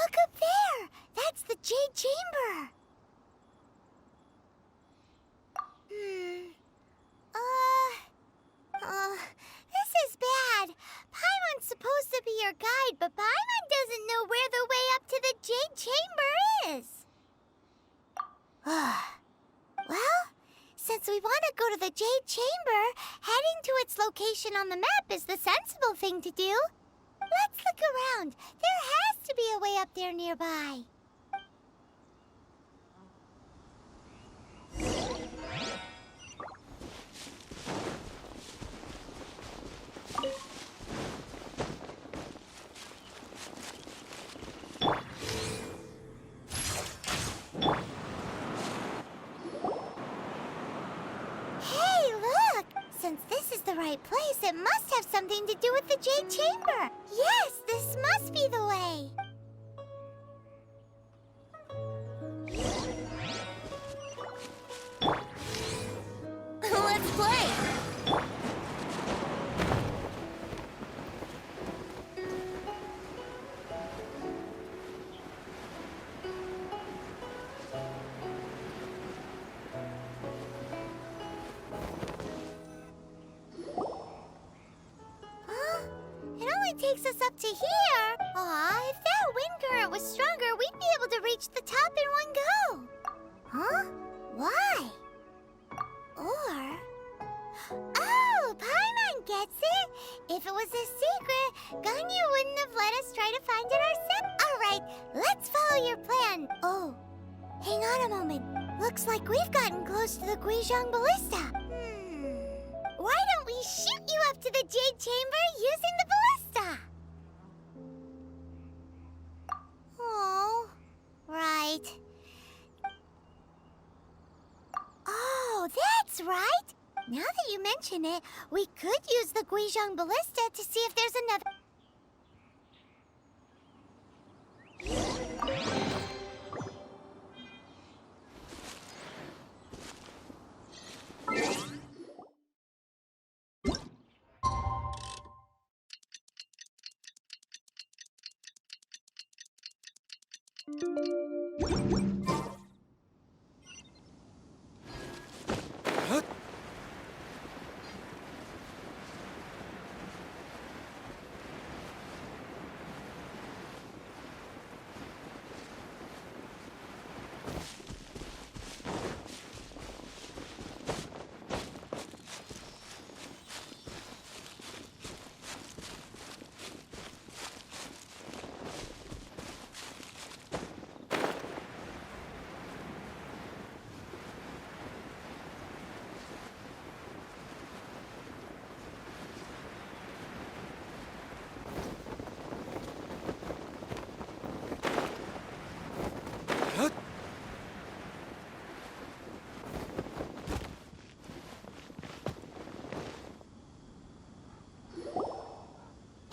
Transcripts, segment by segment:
Look up there! That's the Jade Chamber! This is bad. Paimon's supposed to be your guide, but Paimon doesn't know where the way up to the Jade Chamber is. Well, since we want to go to the Jade Chamber, heading to its location on the map is the sensible thing to do. Let's look around. There has to be a way up there nearby. Hey, look! Since this is the right place, it must have something to do with the Jade Chamber. Yes, this must be the way. Let's play! Takes us up to here. Aw, if that wind current was stronger, we'd be able to reach the top in one go. Huh? Why? Or... Oh, Paimon gets it. If it was a secret, Ganyu wouldn't have let us try to find it ourselves. All right, let's follow your plan. Oh, hang on a moment. Looks like we've gotten close to the Guizhong Ballista. Why don't we shoot you up to the Jade Chamber using the ballista? Oh, right. Oh, that's right. Now that you mention it, we could use the Guizhong Ballista to see if there's another...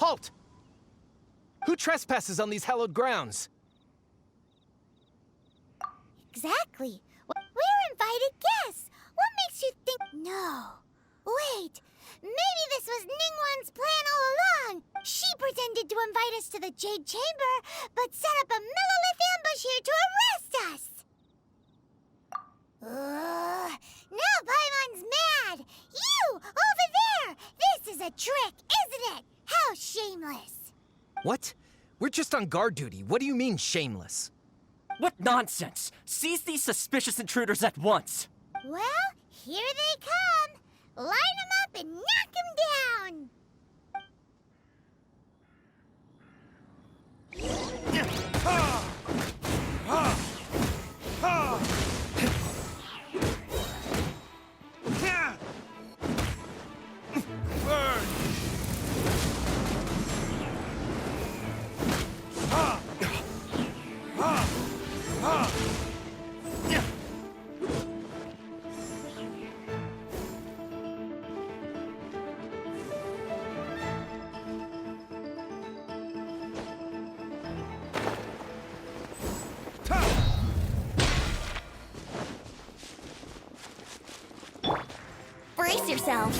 Halt! Who trespasses on these hallowed grounds? Exactly. We're invited guests. What makes you think... No. Wait. Maybe this was Ningguang's plan all along. She pretended to invite us to the Jade Chamber, but set up a Millilith ambush here to arrest us. Now Paimon's mad. You, over there. This is a trick, isn't it? How shameless. What? We're just on guard duty. What do you mean, shameless? What nonsense! Seize these suspicious intruders at once! Well, here they come. Line them up and knock them down. Brace yourself.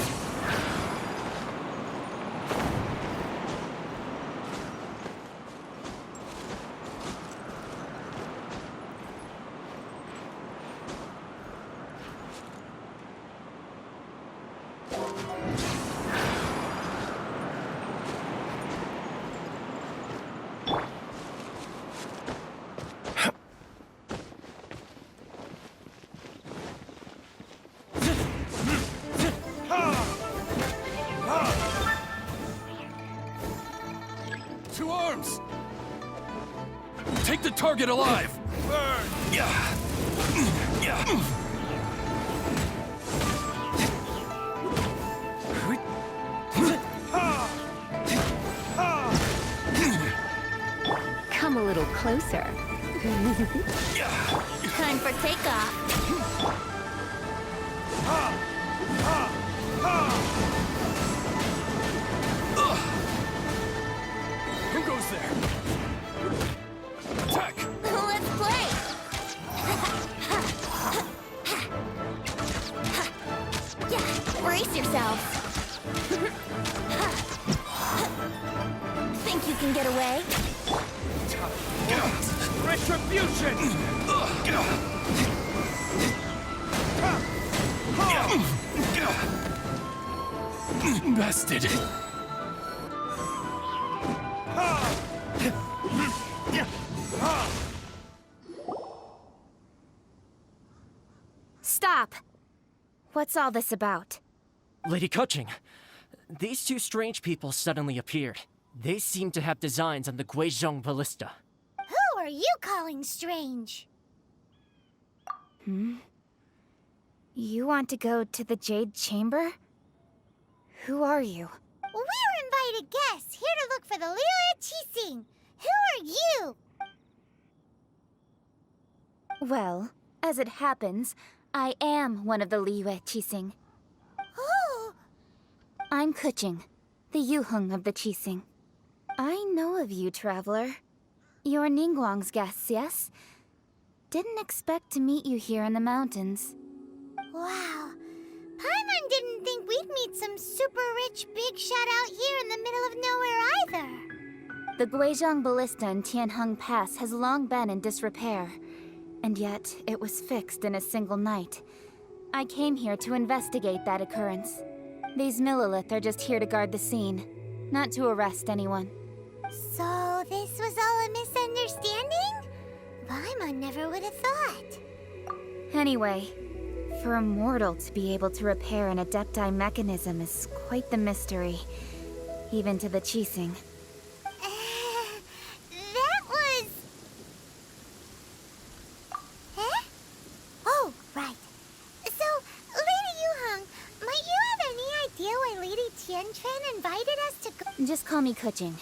To arms! Take the target alive! Burn! Yeah. Yeah. Come a little closer. Time for takeoff. Who goes there? Attack! Let's play. Brace yourself. Think you can get away? Retribution! Bested. Stop! What's all this about? Lady Kuching, these two strange people suddenly appeared. They seem to have designs on the Guizhong Ballista. Who are you calling strange? You want to go to the Jade Chamber? Who are you? We're invited guests here to look for the Liyue Qixing. Who are you? Well, as it happens, I am one of the Liyue Qixing. Oh, I'm Kuching, the Yuheng of the Qixing. I know of you, traveler. You're Ningguang's guests, yes? Didn't expect to meet you here in the mountains. wow. Paimon didn't think we'd meet some super rich big shot out here in the middle of nowhere either. The Guizhong Ballista in Tianheng Pass has long been in disrepair, and yet it was fixed in a single night. I came here to investigate that occurrence. These Millilith are just here to guard the scene, not to arrest anyone. So this was all a misunderstanding? Paimon never would have thought. Anyway, for a mortal to be able to repair an Adepti mechanism is quite the mystery, even to the Qixing. That was... Huh? Oh, right. So, Lady Yuheng, might you have any idea why Lady Tianquan invited us to go... Just call me Kuching.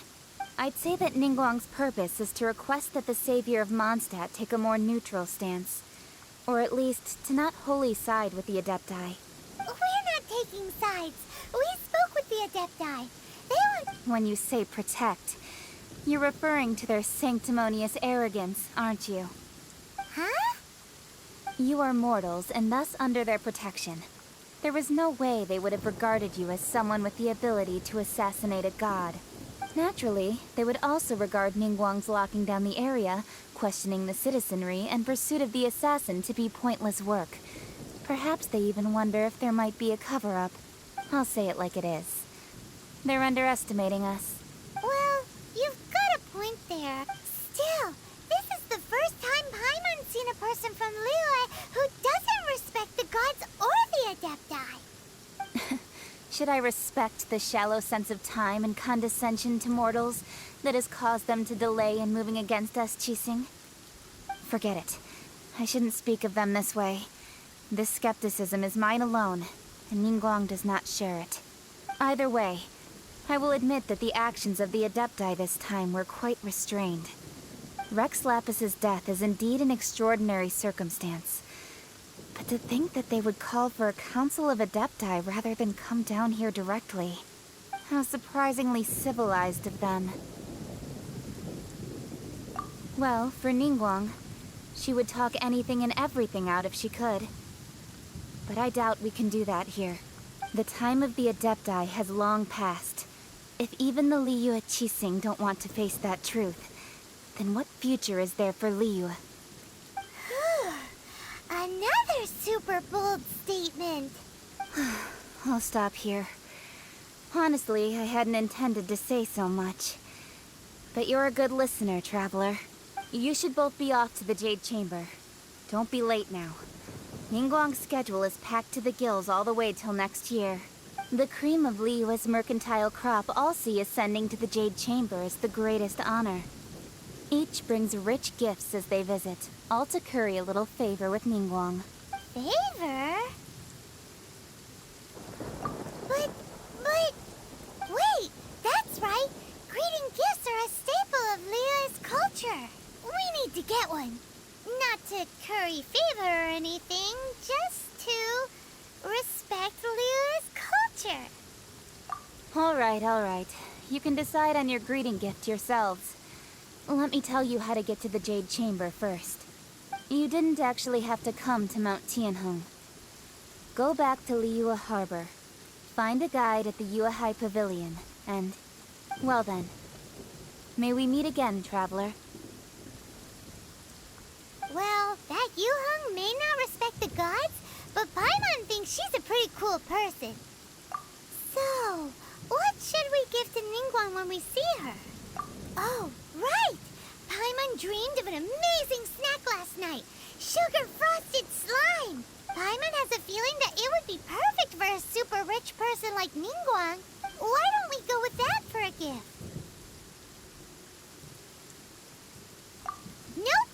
I'd say that Ningguang's purpose is to request that the savior of Mondstadt take a more neutral stance. Or at least, to not wholly side with the Adepti. We're not taking sides. We spoke with the Adepti. When you say protect, you're referring to their sanctimonious arrogance, aren't you? Huh? You are mortals, and thus under their protection. There was no way they would have regarded you as someone with the ability to assassinate a god. Naturally, they would also regard Ningguang's locking down the area, questioning the citizenry, and pursuit of the assassin to be pointless work. Perhaps they even wonder if there might be a cover-up. I'll say it like it is. They're underestimating us. Well, you've got a point there. Still, this is the first time Paimon's seen a person from Liyue who doesn't respect the gods or the Adepti. Should I respect the shallow sense of time and condescension to mortals that has caused them to delay in moving against us, Qixing? Forget it. I shouldn't speak of them this way. This skepticism is mine alone, and Ningguang does not share it. Either way, I will admit that the actions of the Adepti this time were quite restrained. Rex Lapis's death is indeed an extraordinary circumstance. But to think that they would call for a council of Adepti rather than come down here directly. How surprisingly civilized of them. Well, for Ningguang, she would talk anything and everything out if she could. But I doubt we can do that here. The time of the Adepti has long passed. If even the Liyue Qixing don't want to face that truth, then what future is there for Liyue? Another super bold statement. I'll stop here. Honestly, I hadn't intended to say so much. But you're a good listener, Traveler. You should both be off to the Jade Chamber. Don't be late now. Ningguang's schedule is packed to the gills all the way till next year. The cream of Liyue's mercantile crop all see ascending to the Jade Chamber as the greatest honor. Each brings rich gifts as they visit, all to curry a little favor with Ningguang. Favor? But, wait, that's right. Greeting gifts are a staple of Liyue's culture. We need to get one. Not to curry favor or anything, just to respect Liyue's culture. All right. You can decide on your greeting gift yourselves. Let me tell you how to get to the Jade Chamber first. You didn't actually have to come to Mount Tianheng. Go back to Liyue Harbor. Find a guide at the Yuehai Pavilion, and... well then. May we meet again, Traveler. Well, that Yuheng may not respect the gods, but Paimon thinks she's a pretty cool person. So, what should we give to Ningguang when we see her? Oh, right! Paimon dreamed of an amazing snack last night. Sugar-frosted slime! Paimon has a feeling that it would be perfect for a super rich person like Ningguang. Why don't we go with that for a gift? Nope!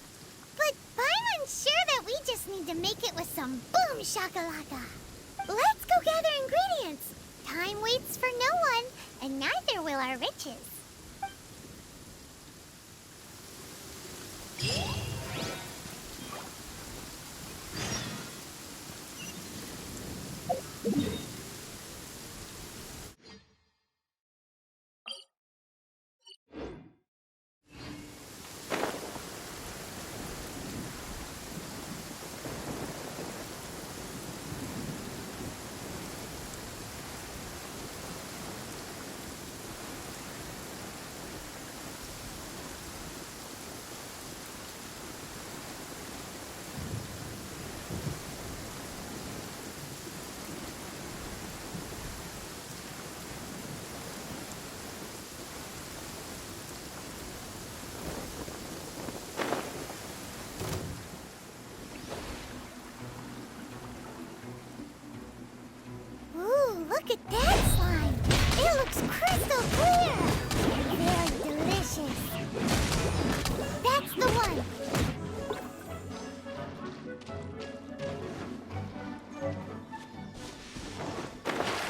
But Paimon's sure that we just need to make it with some boom shakalaka. Let's go gather ingredients. Time waits for no one, and neither will our riches. Look at that slime! It looks crystal clear! Very delicious. That's the one!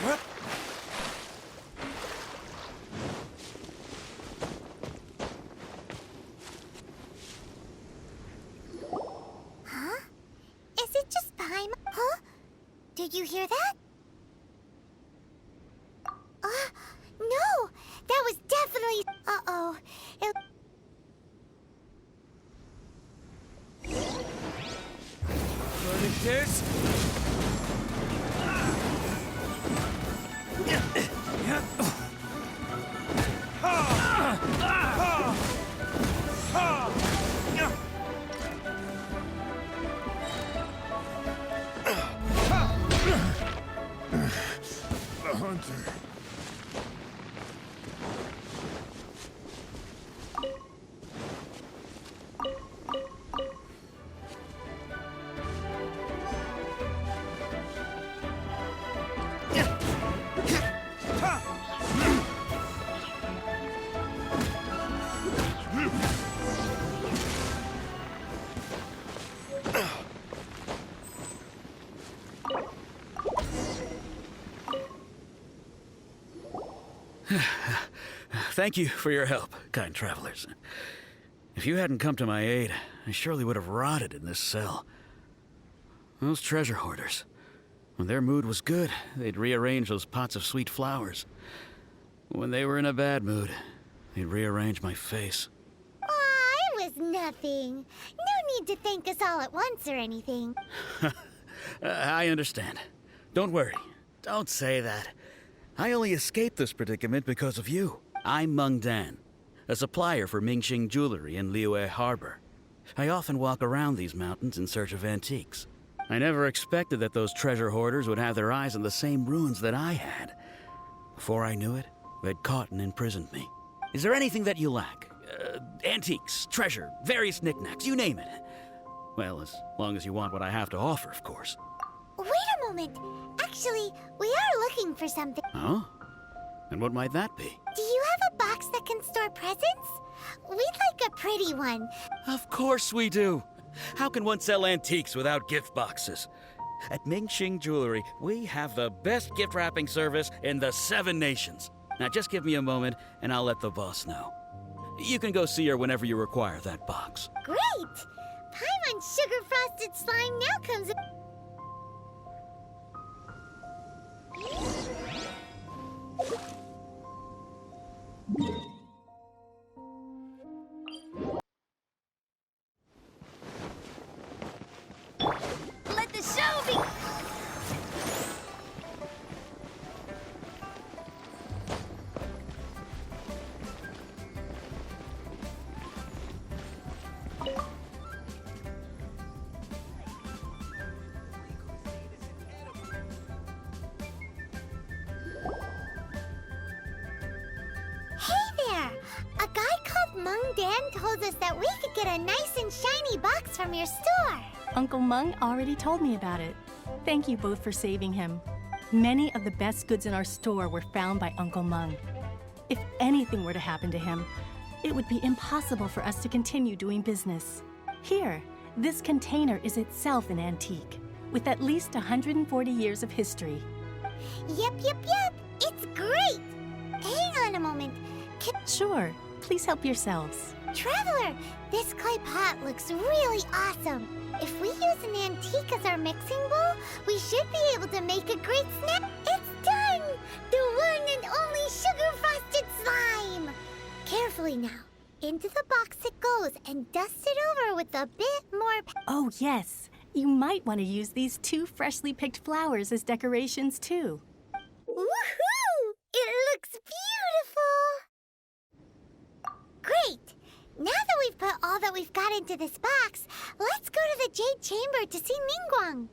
What? Huh? Is it just Paimon? Huh? Did you hear that? No! this. The hunter. Thank you for your help, kind travelers. If you hadn't come to my aid, I surely would have rotted in this cell. Those treasure hoarders. When their mood was good, they'd rearrange those pots of sweet flowers. When they were in a bad mood, they'd rearrange my face. Aw, it was nothing. No need to thank us all at once or anything. I understand. Don't worry. Don't say that. I only escaped this predicament because of you. I'm Meng Dan, a supplier for Mingxing jewelry in Liyue Harbor. I often walk around these mountains in search of antiques. I never expected that those treasure hoarders would have their eyes on the same ruins that I had. Before I knew it, they'd caught and imprisoned me. Is there anything that you lack? Antiques, treasure, various knickknacks, you name it. Well, as long as you want what I have to offer, of course. Wait a moment. Actually, we are looking for something. Oh? And what might that be? Do you have a box that can store presents? We'd like a pretty one. Of course we do. How can one sell antiques without gift boxes? At Mingxing Jewelry, we have the best gift wrapping service in the 7 nations. Now just give me a moment, and I'll let the boss know. You can go see her whenever you require that box. Great! Paimon sugar-frosted slime now comes... Let the show be... Hey there! A guy called Meng Dan told us that we could get a nice and shiny box from your store. Uncle Meng already told me about it. Thank you both for saving him. Many of the best goods in our store were found by Uncle Meng. If anything were to happen to him, it would be impossible for us to continue doing business. Here, this container is itself an antique, with at least 140 years of history. Yep. It's great! Hang on a moment. Sure, please help yourselves. Traveler, this clay pot looks really awesome. If we use an antique as our mixing bowl, we should be able to make a great snack. It's done! The one and only sugar-frosted slime! Carefully now. Into the box it goes and dust it over with a bit more... Oh yes, you might want to use these 2 freshly picked flowers as decorations too. Woohoo! It looks beautiful! Great! Now that we've put all that we've got into this box, let's go to the Jade Chamber to see Ningguang.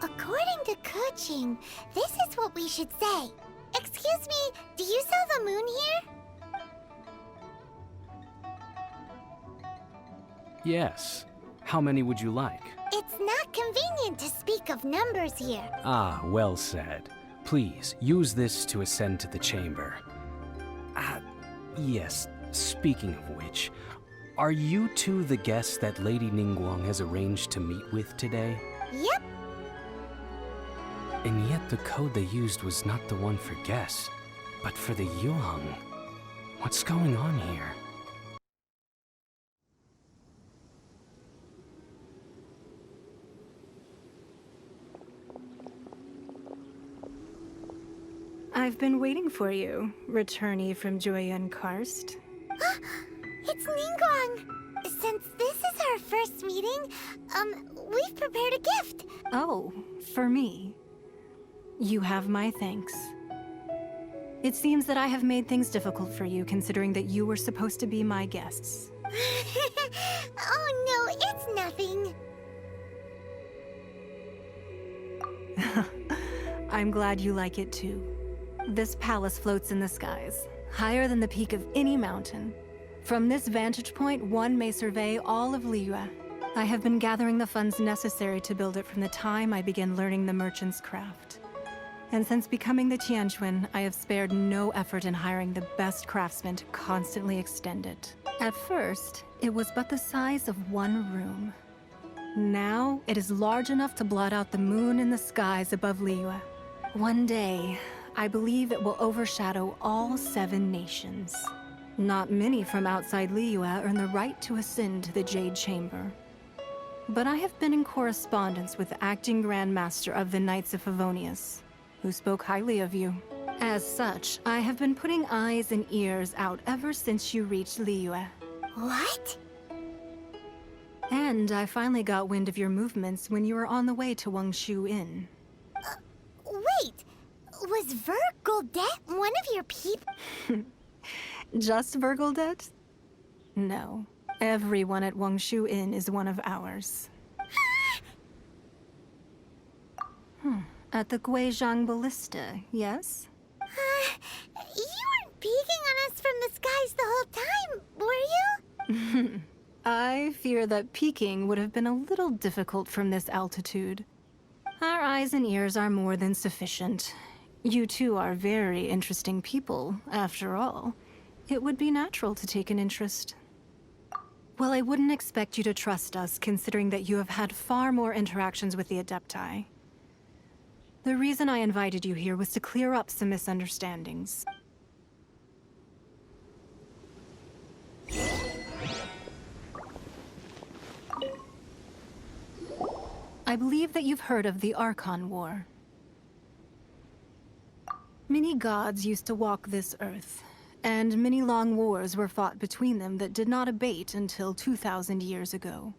According to Kuching, this is what we should say. Excuse me, do you sell the moon here? Yes. How many would you like? It's not convenient to speak of numbers here. Ah, well said. Please, use this to ascend to the chamber. Yes, speaking of which, are you two the guests that Lady Ningguang has arranged to meet with today? Yep. And yet the code they used was not the one for guests, but for the Yuheng. What's going on here? I've been waiting for you, returnee from Joyun Karst. It's Ningguang. Since this is our first meeting, we've prepared a gift. Oh, for me. You have my thanks. It seems that I have made things difficult for you, considering that you were supposed to be my guests. Oh no, it's nothing. I'm glad you like it too. This palace floats in the skies, higher than the peak of any mountain. From this vantage point, one may survey all of Liyue. I have been gathering the funds necessary to build it from the time I began learning the merchant's craft. And since becoming the Tianquan, I have spared no effort in hiring the best craftsmen to constantly extend it. At first, it was but the size of one room. Now, it is large enough to blot out the moon in the skies above Liyue. One day, I believe it will overshadow all 7 nations. Not many from outside Liyue earn the right to ascend to the Jade Chamber. But I have been in correspondence with the acting Grand Master of the Knights of Favonius, who spoke highly of you. As such, I have been putting eyes and ears out ever since you reached Liyue. What? And I finally got wind of your movements when you were on the way to Wangshu Inn. Wait, was Vergoldet one of your people? Just Vergoldet? No. Everyone at Wangshu Inn is one of ours. At the Guizhang Ballista, yes? You weren't peeking on us from the skies the whole time, were you? I fear that peeking would have been a little difficult from this altitude. Our eyes and ears are more than sufficient. You two are very interesting people, after all. It would be natural to take an interest. Well, I wouldn't expect you to trust us, considering that you have had far more interactions with the Adepti. The reason I invited you here was to clear up some misunderstandings. I believe that you've heard of the Archon War. Many gods used to walk this earth, and many long wars were fought between them that did not abate until 2,000 years ago.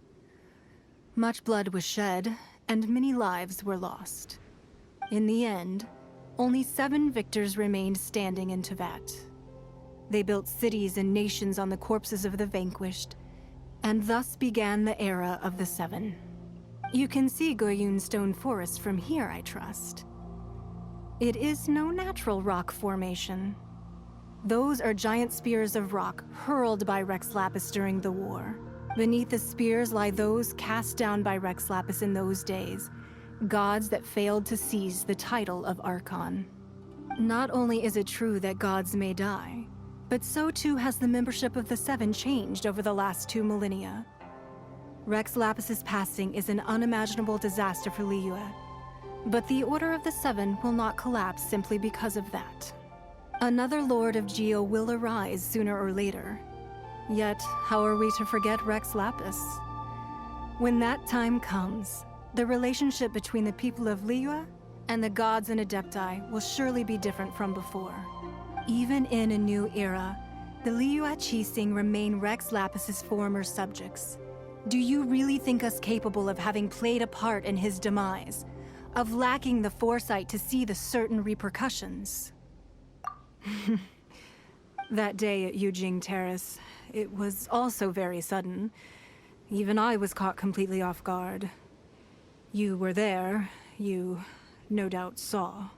Much blood was shed, and many lives were lost. In the end, only 7 victors remained standing in Tevat. They built cities and nations on the corpses of the vanquished, and thus began the era of the 7. You can see Goyun Stone Forest from here, I trust. It is no natural rock formation. Those are giant spears of rock hurled by Rex Lapis during the war. Beneath the spears lie those cast down by Rex Lapis in those days, gods that failed to seize the title of Archon. Not only is it true that gods may die, but so too has the membership of the 7 changed over the last 2 millennia. Rex Lapis's passing is an unimaginable disaster for Liyue, but the Order of the 7 will not collapse simply because of that. Another Lord of Geo will arise sooner or later. Yet, how are we to forget Rex Lapis? When that time comes, the relationship between the people of Liyue and the gods and Adepti will surely be different from before. Even in a new era, the Liyue Qixing remain Rex Lapis's former subjects. Do you really think us capable of having played a part in his demise? Of lacking the foresight to see the certain repercussions? That day at Yujing Terrace, it was also very sudden. Even I was caught completely off guard. You were there, you no doubt saw.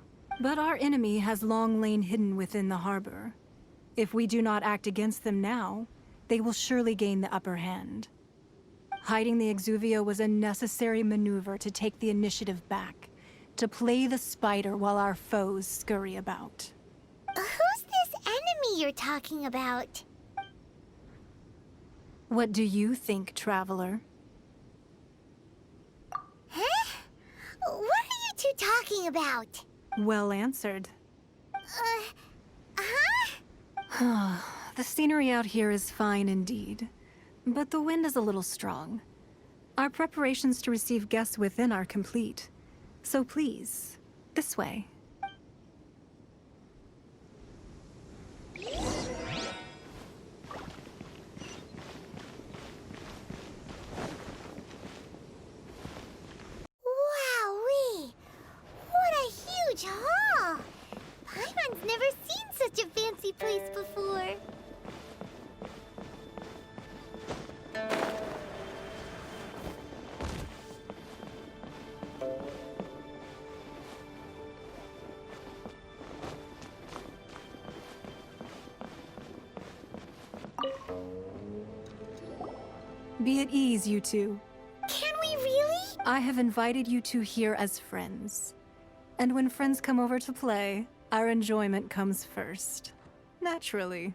But our enemy has long lain hidden within the harbor. If we do not act against them now, they will surely gain the upper hand. hiding the Exuvia was a necessary maneuver to take the initiative back, to play the spider while our foes scurry about. Who's this enemy you're talking about? What do you think, Traveler? Huh? What are you two talking about? Well answered. Huh? The scenery out here is fine indeed, but the wind is a little strong. Our preparations to receive guests within are complete, so please, this way. Wowee! What a huge hall! Paimon's never seen such a fancy place before. Be at ease, you two. Can we really? I have invited you two here as friends. And when friends come over to play, our enjoyment comes first. Naturally.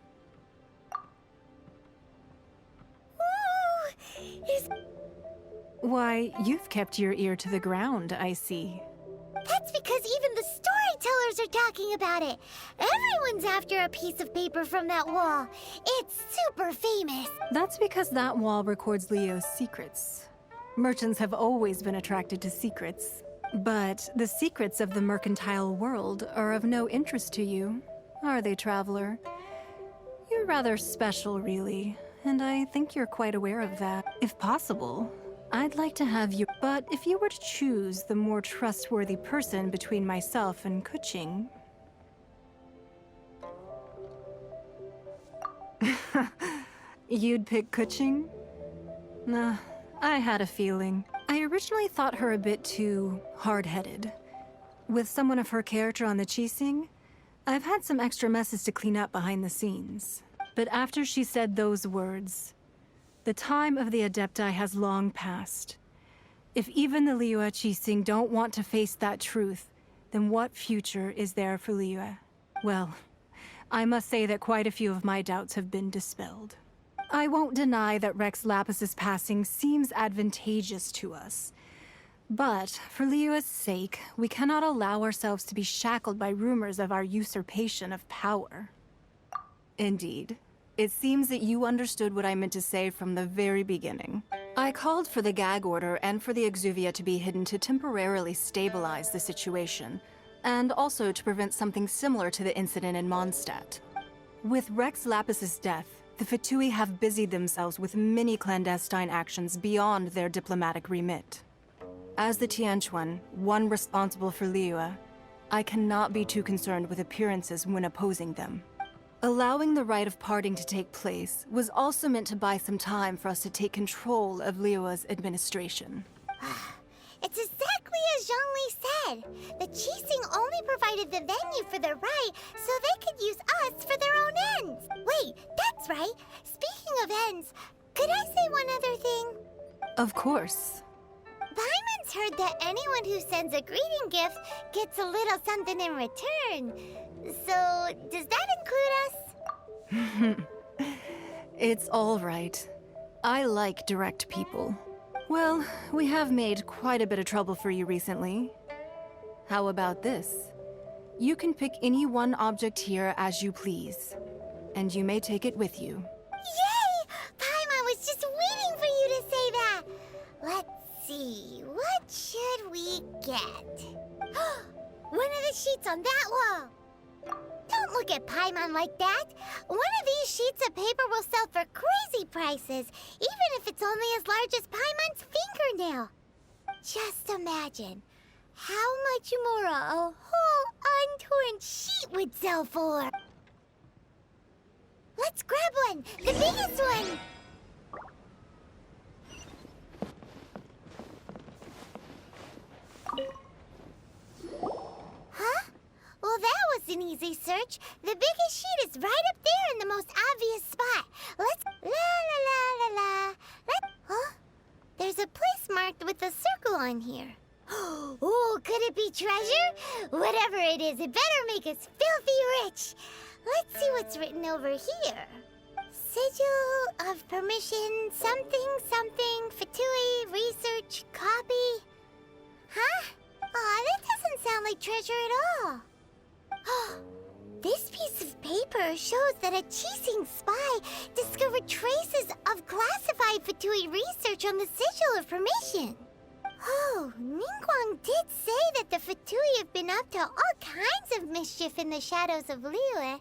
Ooh! Why, you've kept your ear to the ground, I see. That's because even the storytellers are talking about it. Everyone's after a piece of paper from that wall. It's super famous. That's because that wall records Liyue's secrets. Merchants have always been attracted to secrets. But the secrets of the mercantile world are of no interest to you, are they, Traveler? You're rather special, really, and I think you're quite aware of that. If possible, I'd like to have you. But if you were to choose the more trustworthy person between myself and Kuching... You'd pick Kuching? Nah, I had a feeling. I originally thought her a bit too hard-headed. With someone of her character on the Qixing, I've had some extra messes to clean up behind the scenes. But after she said those words, the time of the Adepti has long passed. If even the Liyue Qixing don't want to face that truth, then what future is there for Liyue? Well, I must say that quite a few of my doubts have been dispelled. I won't deny that Rex Lapis's passing seems advantageous to us. But for Liyue's sake, we cannot allow ourselves to be shackled by rumors of our usurpation of power. Indeed. It seems that you understood what I meant to say from the very beginning. I called for the gag order and for the Exuvia to be hidden to temporarily stabilize the situation, and also to prevent something similar to the incident in Mondstadt. With Rex Lapis's death, the Fatui have busied themselves with many clandestine actions beyond their diplomatic remit. As the Tianquan, one responsible for Liyue, I cannot be too concerned with appearances when opposing them. Allowing the rite of parting to take place was also meant to buy some time for us to take control of Liyue's administration. It's exactly as Zhongli said. The Qixing only provided the venue for the rite so they could use us for their own ends. Wait, that's right. Speaking of ends, could I say one other thing? Of course. Paimon's heard that anyone who sends a greeting gift gets a little something in return. So, does that include us? It's all right. I like direct people. Well, we have made quite a bit of trouble for you recently. How about this? You can pick any one object here as you please, and you may take it with you. Yay! Paimon was just waiting for you to say that. Let's see, what should we get? One of the sheets on that wall. Don't look at Paimon like that. One of these sheets of paper will sell for crazy prices, even if it's only as large as Paimon's fingernail. Just imagine how much more a whole untorn sheet would sell for. Let's grab one, the biggest one. Huh? Well, that was an easy search. The biggest sheet is right up there in the most obvious spot. Let's... La la la la la. Huh? marked with a circle on here. Oh, could it be treasure? Whatever it is, it better make us filthy rich. Let's see what's written over here. Sigil of permission, something, Fatui, research, copy. Huh? Aw, that doesn't sound like treasure at all. This piece of paper shows that a Qixing spy discovered traces of classified Fatui research on the Sigil of Permission. Oh, Ningguang did say that the Fatui have been up to all kinds of mischief in the shadows of Liyue.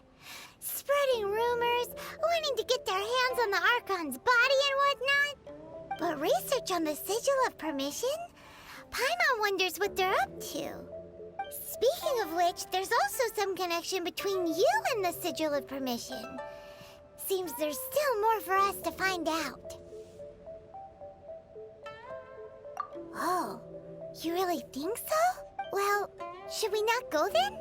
Spreading rumors, wanting to get their hands on the Archon's body and whatnot. But research on the Sigil of Permission? Paimon wonders what they're up to. Speaking of which, there's also some connection between you and the Sigil of Permission. Seems there's still more for us to find out. Oh, you really think so? Well, should we not go then?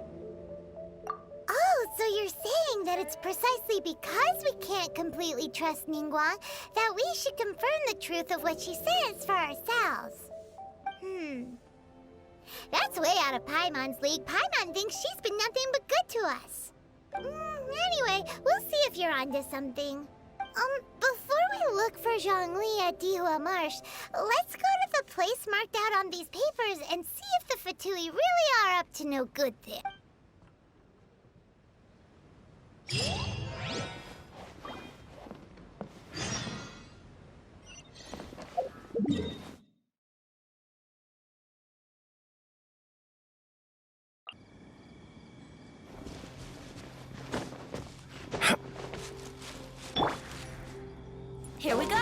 Oh, so you're saying that it's precisely because we can't completely trust Ningguang that we should confirm the truth of what she says for ourselves. That's way out of Paimon's league. Paimon thinks she's been nothing but good to us. Anyway, we'll see if you're onto something. Before we look for Zhongli at Dihua Marsh, let's go to the place marked out on these papers and see if the Fatui really are up to no good there. Here we go!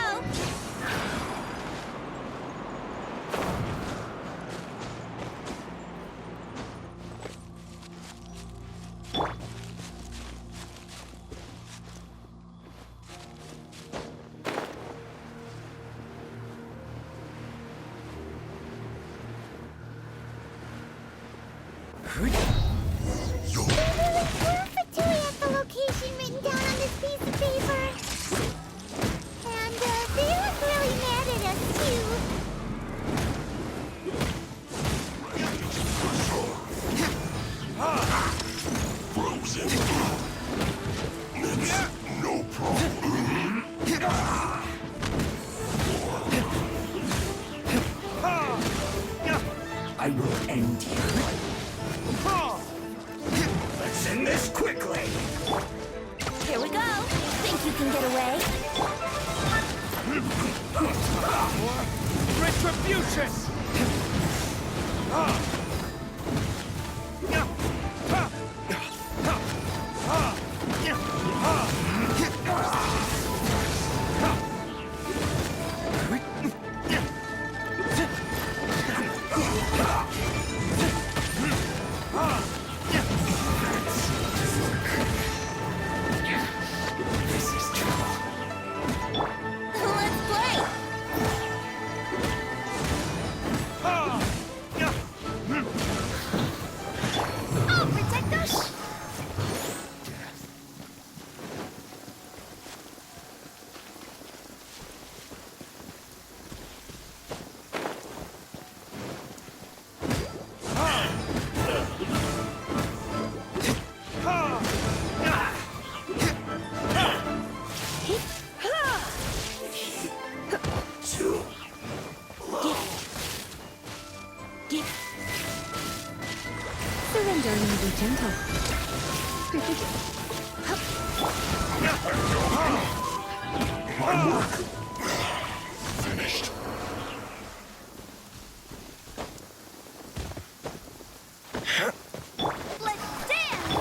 Fatui at the location written down on this piece of paper. And they look really mad at us too. Frozen. No problem. I will end you. Let's end this quickly. Here we go! Think you can get away? Retribution! This is trouble. Let's play! Oh, protect us! Too Surrender and be gentle. my work. Finished. Let's dance!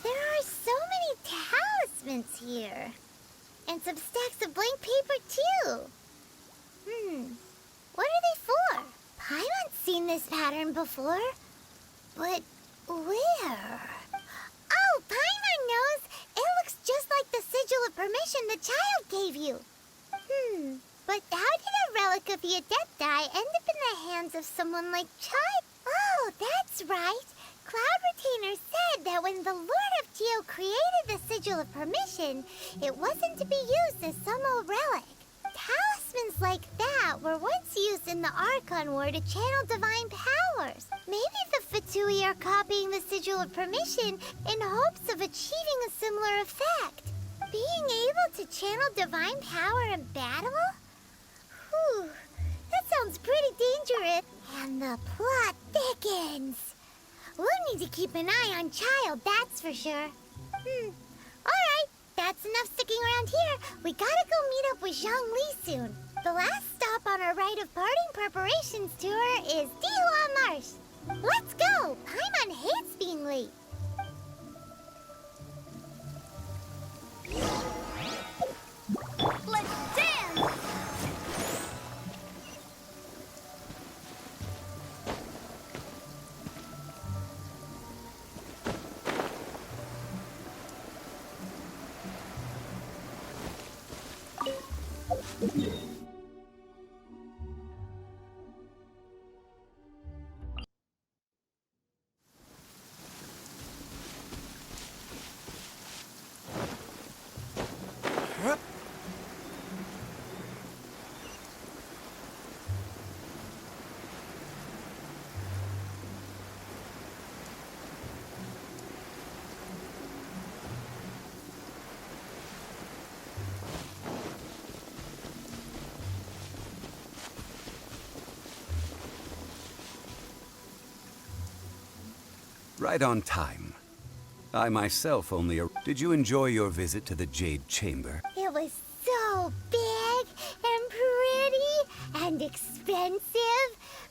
There are so many talismans here. And some stacks of blank paper, too. What are they for? Paimon's seen this pattern before. But where? Oh, Paimon knows! It looks just like the Sigil of Permission the child gave you. But how did a relic of the Adepti end up in the hands of someone like Chai? Oh, that's right. Cloud Retainer said that when the Lord of Geo created the Sigil of Permission, it wasn't to be used as some old relic. Talismans like that were once used in the Archon War to channel divine powers. Maybe the Fatui are copying the Sigil of Permission in hopes of achieving a similar effect. Being able to channel divine power in battle? Whew, that sounds pretty dangerous. And the plot thickens. We'll need to keep an eye on Child, that's for sure. Alright, that's enough sticking around here. We gotta go meet up with Zhongli soon. The last stop on our rite of parting preparations tour is Dihua Marsh. Let's go! Paimon hates being late. Let's dance! Right on time. I myself only... Did you enjoy your visit to the Jade Chamber? It was so big and pretty and expensive.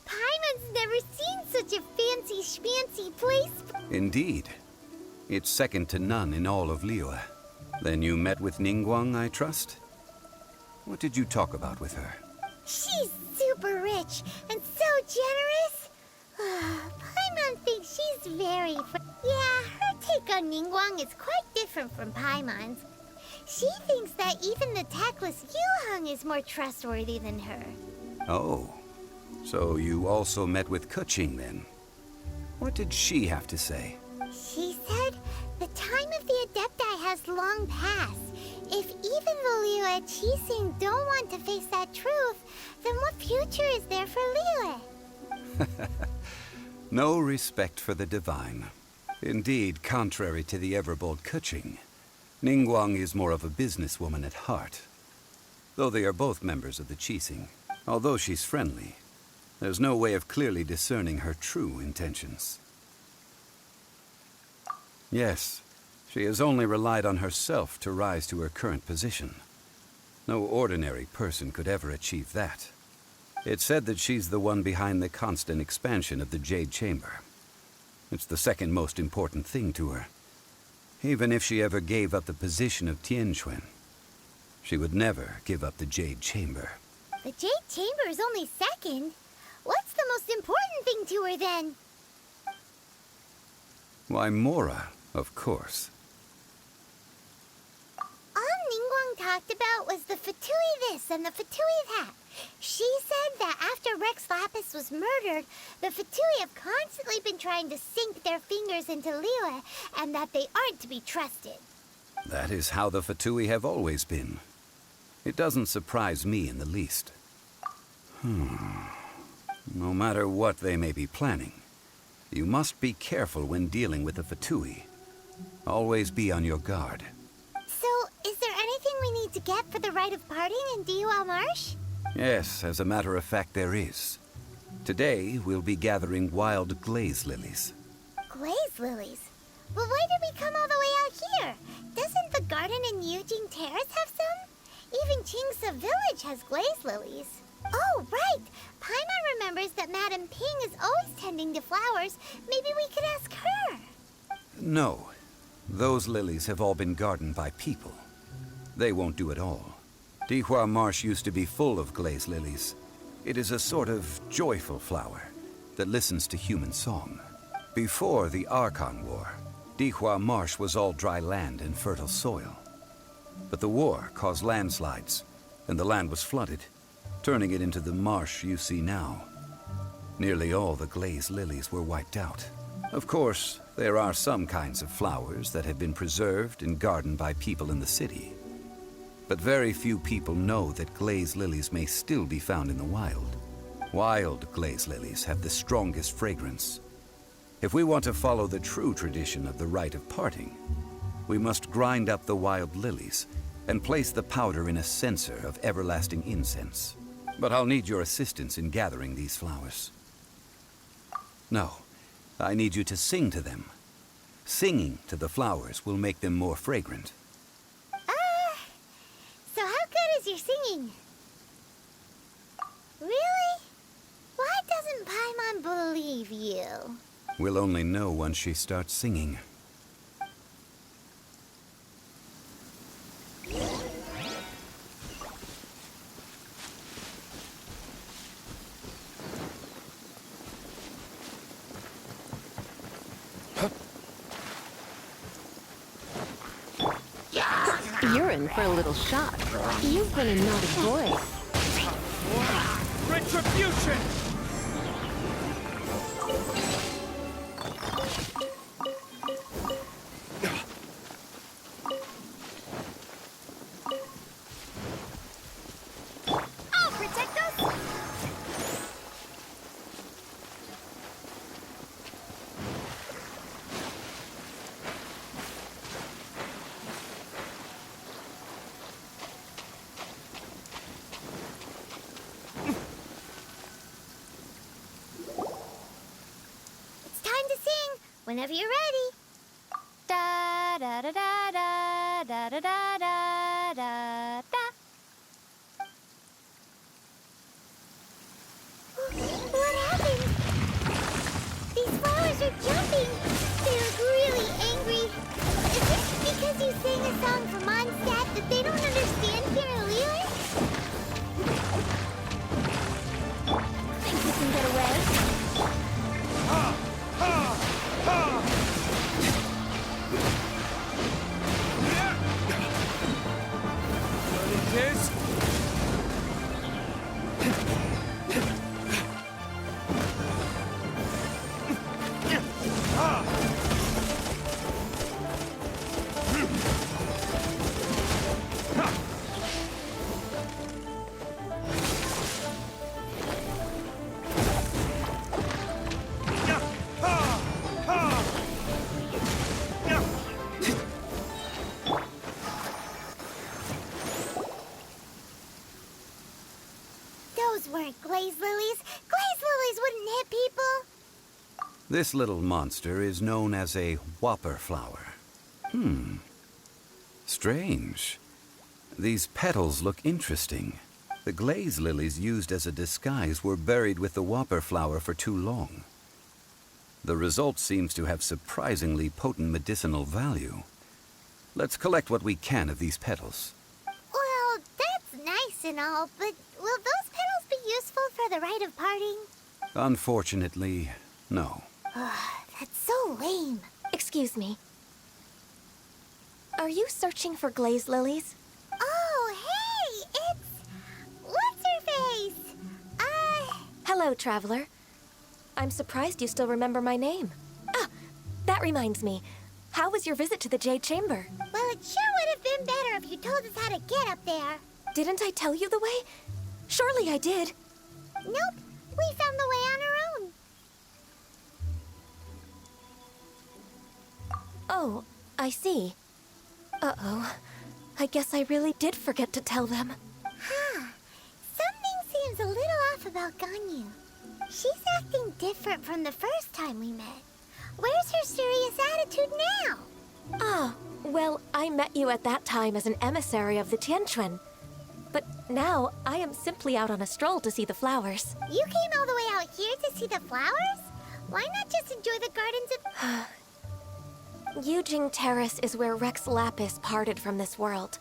Paimon's never seen such a fancy schmancy place. Indeed. It's second to none in all of Liyue. Then you met with Ningguang, I trust? What did you talk about with her? She's super rich and so generous. Paimon thinks she's very... Yeah, her take on Ningguang is quite different from Paimon's. She thinks that even the tactless Yuheng is more trustworthy than her. Oh. So you also met with Keqing then? What did she have to say? She said the time of the Adepti has long passed. If even the Liyue Qixing don't want to face that truth, then what future is there for Liyue? No respect for the divine. Indeed, contrary to the ever-bold Keqing, Ningguang is more of a businesswoman at heart. Though they are both members of the Qixing, although she's friendly, there's no way of clearly discerning her true intentions. Yes, she has only relied on herself to rise to her current position. No ordinary person could ever achieve that. It's said that she's the one behind the constant expansion of the Jade Chamber. It's the second most important thing to her. Even if she ever gave up the position of Tianquan, she would never give up the Jade Chamber. The Jade Chamber is only second. What's the most important thing to her then? Why, Mora, of course. All Ningguang talked about was the Fatui this and the Fatui that. She said that after Rex Lapis was murdered, the Fatui have constantly been trying to sink their fingers into Liyue, and that they aren't to be trusted. That is how the Fatui have always been. It doesn't surprise me in the least. No matter what they may be planning, you must be careful when dealing with the Fatui. Always be on your guard. So, is there anything we need to get for the rite of parting in Dihua Marsh? Yes, as a matter of fact, there is. Today, we'll be gathering wild glaze lilies. Glaze lilies? But why did we come all the way out here? Doesn't the garden in Yujing Terrace have some? Even Qingse Village has glaze lilies. Oh, right! Paimon remembers that Madame Ping is always tending to flowers. Maybe we could ask her. No. Those lilies have all been gardened by people. They won't do it all. Dihua Marsh used to be full of glaze lilies. It is a sort of joyful flower that listens to human song. Before the Archon War, Dihua Marsh was all dry land and fertile soil. But the war caused landslides, and the land was flooded, turning it into the marsh you see now. Nearly all the glaze lilies were wiped out. Of course, there are some kinds of flowers that have been preserved and gardened by people in the city. But very few people know that glaze lilies may still be found in the wild. Wild glaze lilies have the strongest fragrance. If we want to follow the true tradition of the rite of parting, we must grind up the wild lilies and place the powder in a censer of everlasting incense. But I'll need your assistance in gathering these flowers. No, I need you to sing to them. Singing to the flowers will make them more fragrant. So how good is your singing? Really? Why doesn't Paimon believe you? We'll only know once she starts singing. You're in for a little shock. You've been a naughty boy. Retribution! I'll protect us! It's time to sing, whenever you're ready. Da da da da da da da da da da da. What happened? These flowers are jumping. They look really angry. Is this because you sang a song for Mondstadt that they don't understand here in Liyue? Think you can get away? This? Those weren't glaze lilies. Glaze lilies wouldn't hit people. This little monster is known as a whopper flower. Strange. These petals look interesting. The glaze lilies used as a disguise were buried with the whopper flower for too long. The result seems to have surprisingly potent medicinal value. Let's collect what we can of these petals. Well, that's nice and all, but will those petals be useful for the rite of parting? Unfortunately, no. That's so lame. Excuse me. Are you searching for glaze lilies? Oh, hey! It's... What's-her-face? Hello, traveler. I'm surprised you still remember my name. Ah, that reminds me. How was your visit to the Jade Chamber? Well, it sure would have been better if you told us how to get up there. Didn't I tell you the way? Surely I did. Nope. We found the way on our own. Oh, I see. Uh-oh. I guess I really did forget to tell them. Huh. Something seems a little off about Ganyu. She's acting different from the first time we met. Where's her serious attitude now? Ah, well, I met you at that time as an emissary of the Tianquan. But now, I am simply out on a stroll to see the flowers. You came all the way out here to see the flowers? Why not just enjoy the gardens of... Yujing Terrace is where Rex Lapis parted from this world.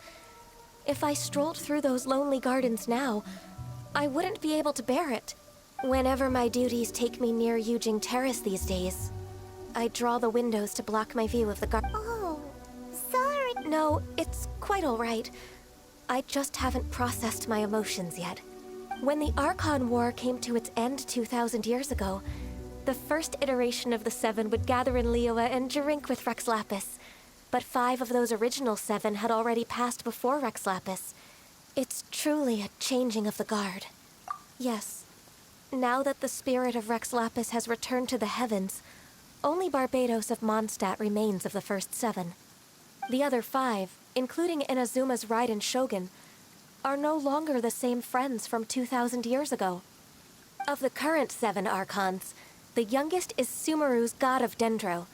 If I strolled through those lonely gardens now, I wouldn't be able to bear it. Whenever my duties take me near Yujing Terrace these days, I draw the windows to block my view of the garden. Oh, sorry. No, it's quite all right. I just haven't processed my emotions yet. When the Archon War came to its end 2,000 years ago, The first iteration of the 7 would gather in Liyue and drink with Rex Lapis. But 5 of those original 7 had already passed before Rex Lapis. It's truly a changing of the guard. Yes, now that the spirit of Rex Lapis has returned to the heavens, only Barbados of Mondstadt remains of the first 7. The other 5, including Inazuma's Raiden Shogun, are no longer the same friends from 2,000 years ago. Of the current 7 Archons, the youngest is Sumeru's god of Dendro.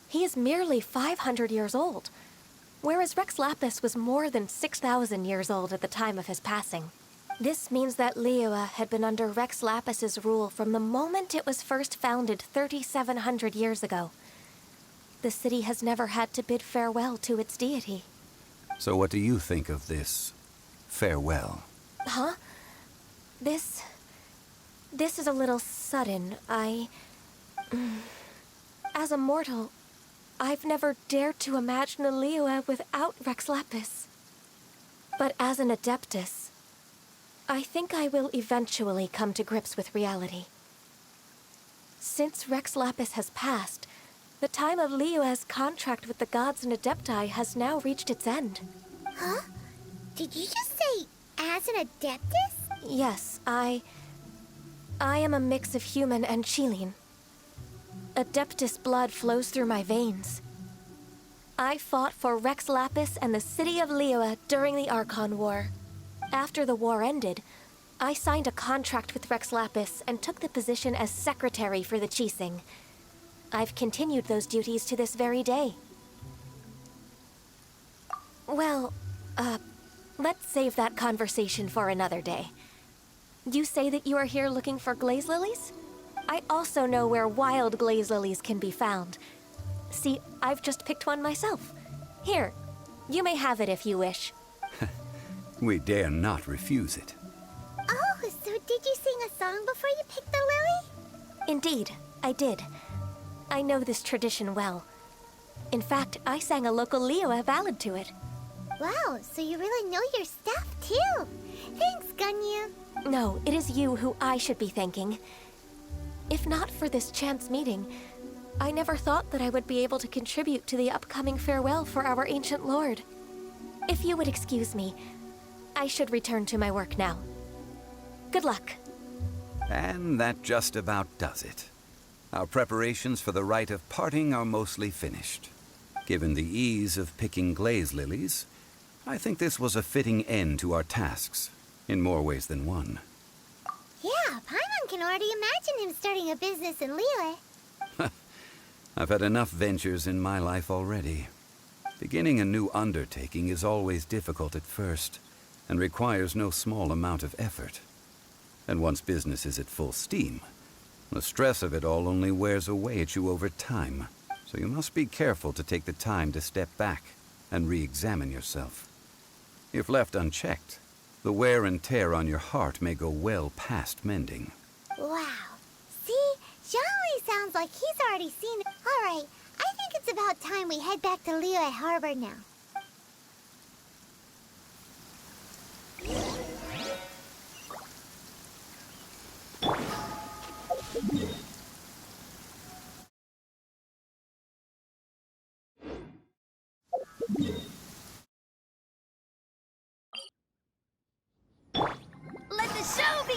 He is merely 500 years old, whereas Rex Lapis was more than 6,000 years old at the time of his passing. This means that Liyue had been under Rex Lapis's rule from the moment it was first founded 3,700 years ago. The city has never had to bid farewell to its deity. So what do you think of this farewell? Huh? This is a little sudden. As a mortal, I've never dared to imagine a Liyue without Rex Lapis. But as an Adeptus, I think I will eventually come to grips with reality. Since Rex Lapis has passed, the time of Liyue's contract with the gods and Adepti has now reached its end. Huh? Did you just say, as an Adeptus? Yes, I am a mix of human and Chilean. Adeptus blood flows through my veins. I fought for Rex Lapis and the city of Liyue during the Archon War. After the war ended, I signed a contract with Rex Lapis and took the position as secretary for the Qixing. I've continued those duties to this very day. Well, let's save that conversation for another day. You say that you are here looking for glaze lilies? I also know where wild glaze lilies can be found. See, I've just picked one myself. Here, you may have it if you wish. We dare not refuse it. Oh, so did you sing a song before you picked the lily? Indeed, I did. I know this tradition well. In fact, I sang a local Liyue ballad to it. Wow, so you really know your stuff, too. Thanks, Ganyu. No, it is you who I should be thanking. If not for this chance meeting, I never thought that I would be able to contribute to the upcoming farewell for our ancient lord. If you would excuse me, I should return to my work now. Good luck. And that just about does it. Our preparations for the rite of parting are mostly finished. Given the ease of picking glaze lilies, I think this was a fitting end to our tasks, in more ways than one. Yeah, Paimon can already imagine him starting a business in Liyue. I've had enough ventures in my life already. Beginning a new undertaking is always difficult at first, and requires no small amount of effort. And once business is at full steam, the stress of it all only wears away at you over time. So you must be careful to take the time to step back and re-examine yourself. If left unchecked, the wear and tear on your heart may go well past mending. Wow. See? Zhongli sounds like he's already seen it. All right, I think it's about time we head back to Liyue Harbor now. Let the show be...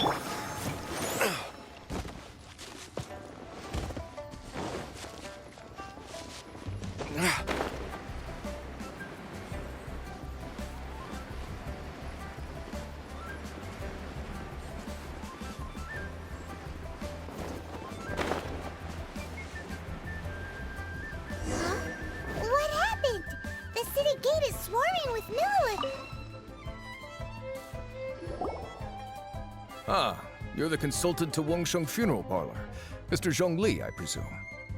What happened? The city gate is swarming with Liyue. Ah, you're the consultant to Wangsheng Funeral Parlor. Mr. Zhongli, I presume.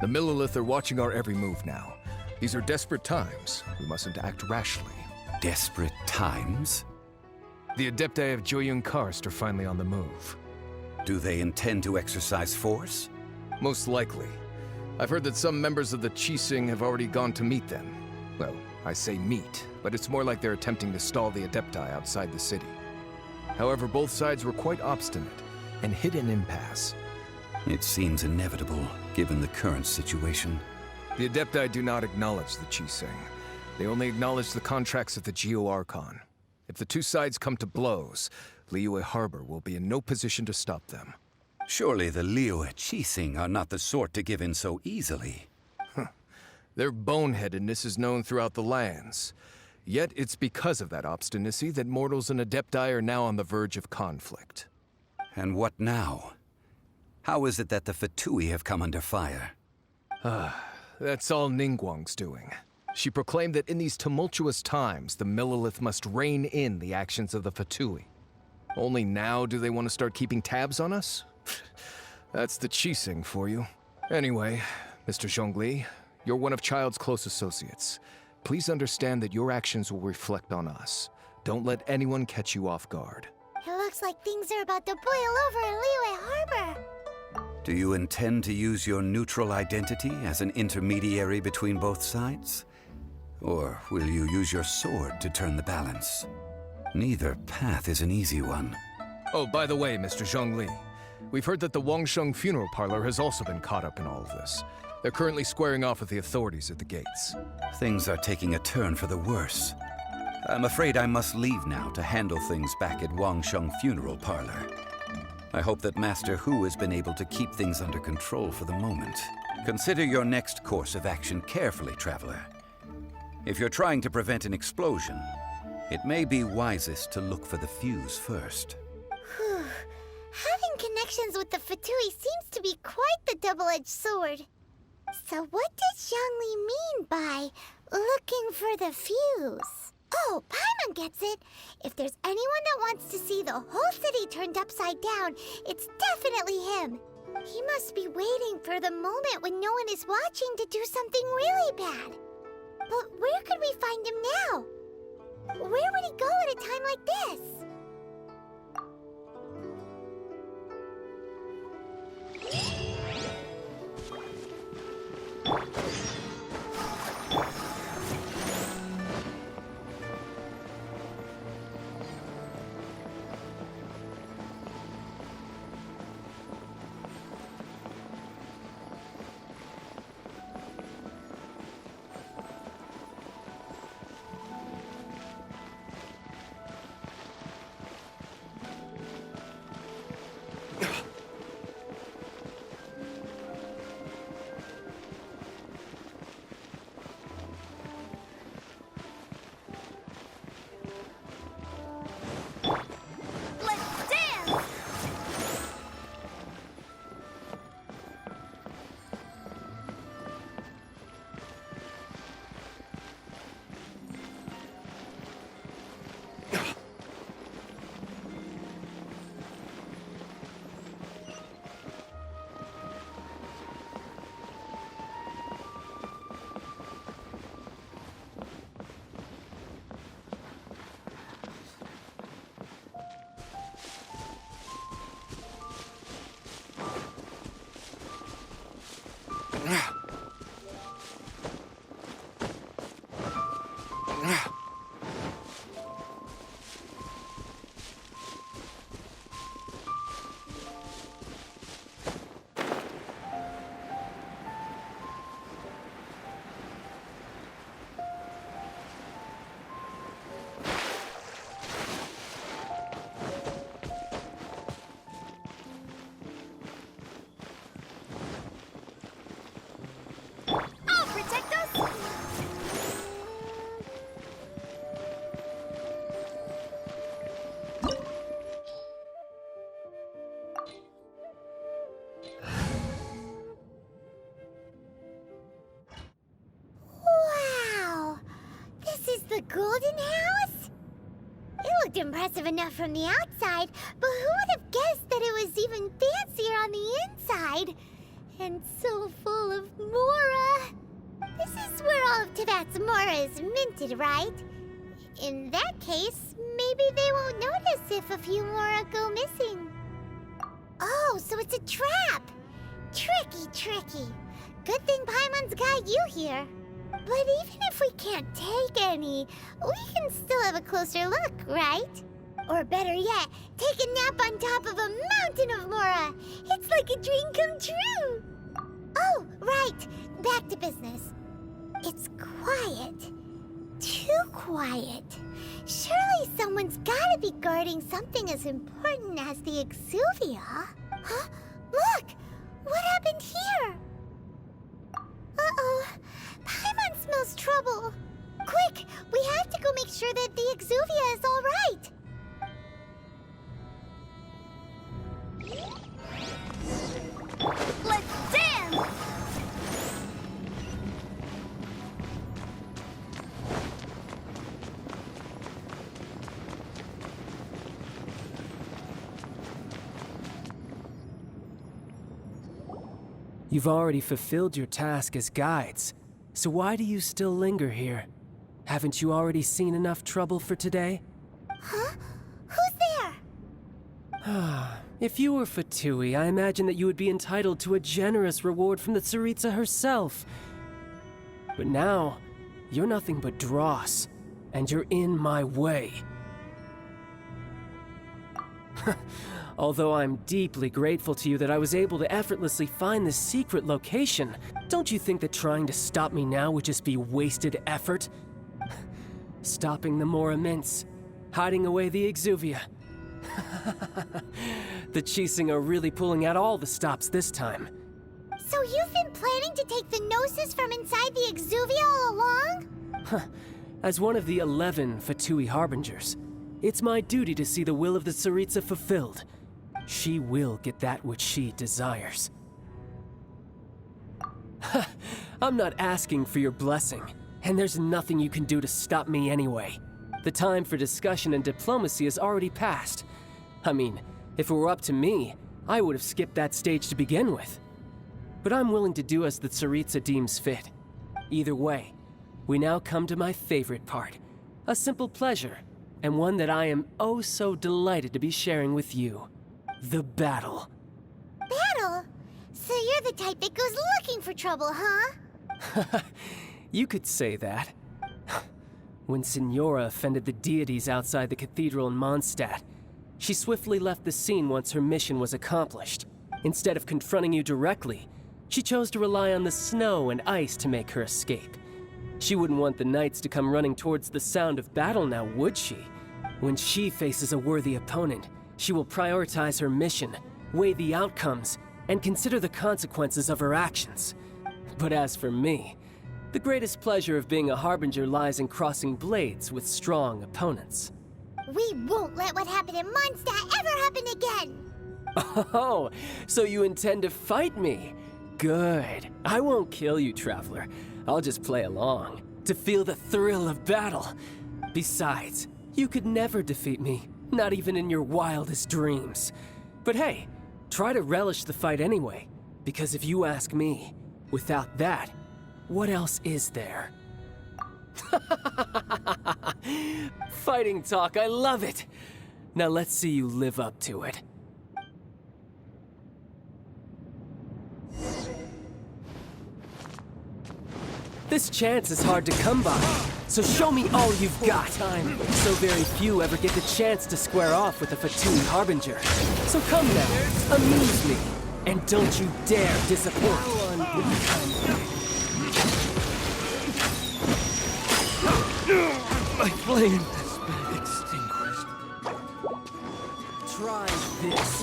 The Millilith are watching our every move now. These are desperate times. We mustn't act rashly. Desperate times? The Adepti of Joyun Karst are finally on the move. Do they intend to exercise force? Most likely. I've heard that some members of the Qixing have already gone to meet them. Well, I say meet, but it's more like they're attempting to stall the Adepti outside the city. However, both sides were quite obstinate and hit an impasse. It seems inevitable, given the current situation. The Adepti do not acknowledge the Qiseng. They only acknowledge the contracts of the Geo-Archon. If the two sides come to blows, Liyue Harbor will be in no position to stop them. Surely the Liyue Qiseng are not the sort to give in so easily. Their boneheadedness is known throughout the lands. Yet it's because of that obstinacy that mortals and Adepti are now on the verge of conflict. And what now? How is it that the Fatui have come under fire? That's all Ningguang's doing. She proclaimed that in these tumultuous times, the Millelith must rein in the actions of the Fatui. Only now do they want to start keeping tabs on us? That's the Qiseng for you. Anyway, Mr. Zhongli, you're one of Child's close associates. Please understand that your actions will reflect on us. Don't let anyone catch you off guard. It looks like things are about to boil over in Liyue Harbor. Do you intend to use your neutral identity as an intermediary between both sides? Or will you use your sword to turn the balance? Neither path is an easy one. Oh, by the way, Mr. Zhongli, we've heard that the Wangsheng Funeral Parlor has also been caught up in all of this. They're currently squaring off with the authorities at the gates. Things are taking a turn for the worse. I'm afraid I must leave now to handle things back at Wangsheng Funeral Parlor. I hope that Master Hu has been able to keep things under control for the moment. Consider your next course of action carefully, Traveler. If you're trying to prevent an explosion, it may be wisest to look for the fuse first. Whew. Having connections with the Fatui seems to be quite the double-edged sword. So what does Zhongli mean by looking for the fuse? Oh, Paimon gets it. If there's anyone that wants to see the whole city turned upside down, it's definitely him. He must be waiting for the moment when no one is watching to do something really bad. But where could we find him now? Where would he go at a time like this? The Golden House? It looked impressive enough from the outside, but who would have guessed that it was even fancier on the inside? And so full of Mora. This is where all of Teyvat's Mora is minted, right? In that case, maybe they won't notice if a few Mora go missing. Oh, so it's a trap! Tricky, tricky. Good thing Paimon's got you here. But even if we can't take any, we can still have a closer look, right? Or better yet, take a nap on top of a mountain of Mora. It's like a dream come true. Oh, right. Back to business. It's quiet. Too quiet. Surely someone's gotta be guarding something as important as the Exuvia. Huh? Look! What happened here? Uh-oh. Paimon smells trouble. Quick! We have to go make sure that the Exuvia is all right. Let's dance! You've already fulfilled your task as guides, so why do you still linger here? Haven't you already seen enough trouble for today? Huh? Who's there? If you were Fatui, I imagine that you would be entitled to a generous reward from the Tsaritsa herself. But now, you're nothing but dross, and you're in my way. Although I'm deeply grateful to you that I was able to effortlessly find this secret location, don't you think that trying to stop me now would just be wasted effort? Stopping the Mora Mints, hiding away the Exuvia. The Chising are really pulling out all the stops this time. So you've been planning to take the Gnosis from inside the Exuvia all along? As one of the 11 Fatui Harbingers, it's my duty to see the will of the Tsaritsa fulfilled. She will get that which she desires. I'm not asking for your blessing, and there's nothing you can do to stop me anyway. The time for discussion and diplomacy has already passed. I mean, if it were up to me, I would have skipped that stage to begin with. But I'm willing to do as the Tsaritsa deems fit. Either way, we now come to my favorite part. A simple pleasure, and one that I am oh so delighted to be sharing with you. The battle. Battle? So you're the type that goes looking for trouble, huh? You could say that. When Signora offended the deities outside the cathedral in Mondstadt, she swiftly left the scene once her mission was accomplished. Instead of confronting you directly, she chose to rely on the snow and ice to make her escape. She wouldn't want the knights to come running towards the sound of battle now, would she? When she faces a worthy opponent, she will prioritize her mission, weigh the outcomes, and consider the consequences of her actions. But as for me, the greatest pleasure of being a Harbinger lies in crossing blades with strong opponents. We won't let what happened in Mondstadt ever happen again! Oh, so you intend to fight me? Good. I won't kill you, Traveler. I'll just play along, to feel the thrill of battle. Besides, you could never defeat me, not even in your wildest dreams. But hey, try to relish the fight anyway, because if you ask me, without that, what else is there? Fighting talk, I love it! Now let's see you live up to it. This chance is hard to come by, so show me all you've got. So very few ever get the chance to square off with a Fatui Harbinger. So come now, amuse me, and don't you dare disappoint. My flame has been extinguished. Try this.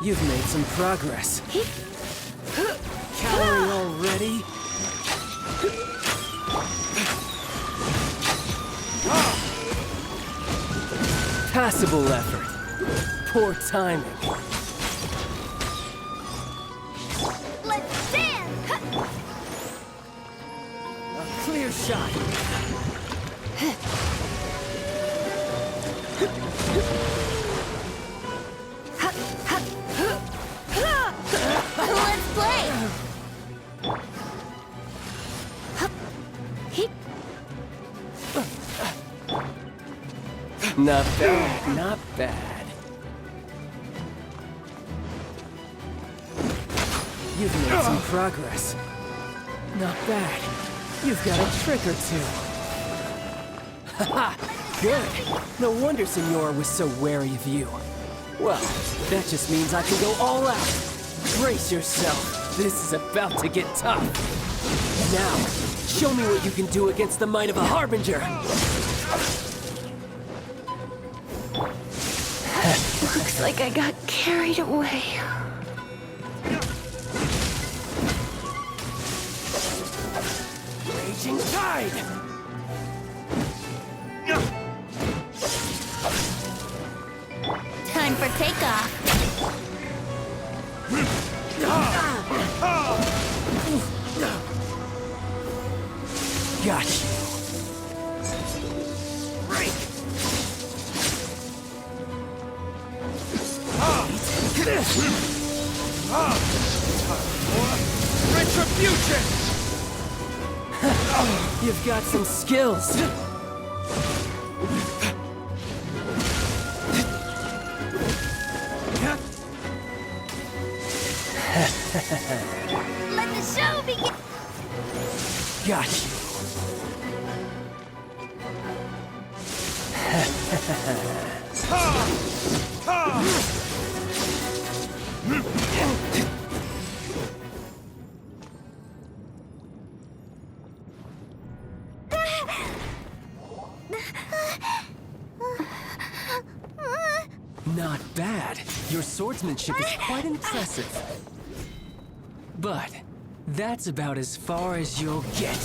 You've made some progress. Cowering already? Passable effort. Poor timing. Let's dance! A clear shot. Let's play! Not bad, not bad. You've made some progress. Not bad. You've got a trick or two. Haha, good. No wonder Senora was so wary of you. Well, that just means I can go all out. Brace yourself. This is about to get tough. Now, show me what you can do against the might of a Harbinger. Looks like I got carried away. Raging Tide! Time for takeoff. Got you. Retribution! You've got some skills. Let the show begin. Got you. Not bad. Your swordsmanship is quite impressive. But that's about as far as you'll get.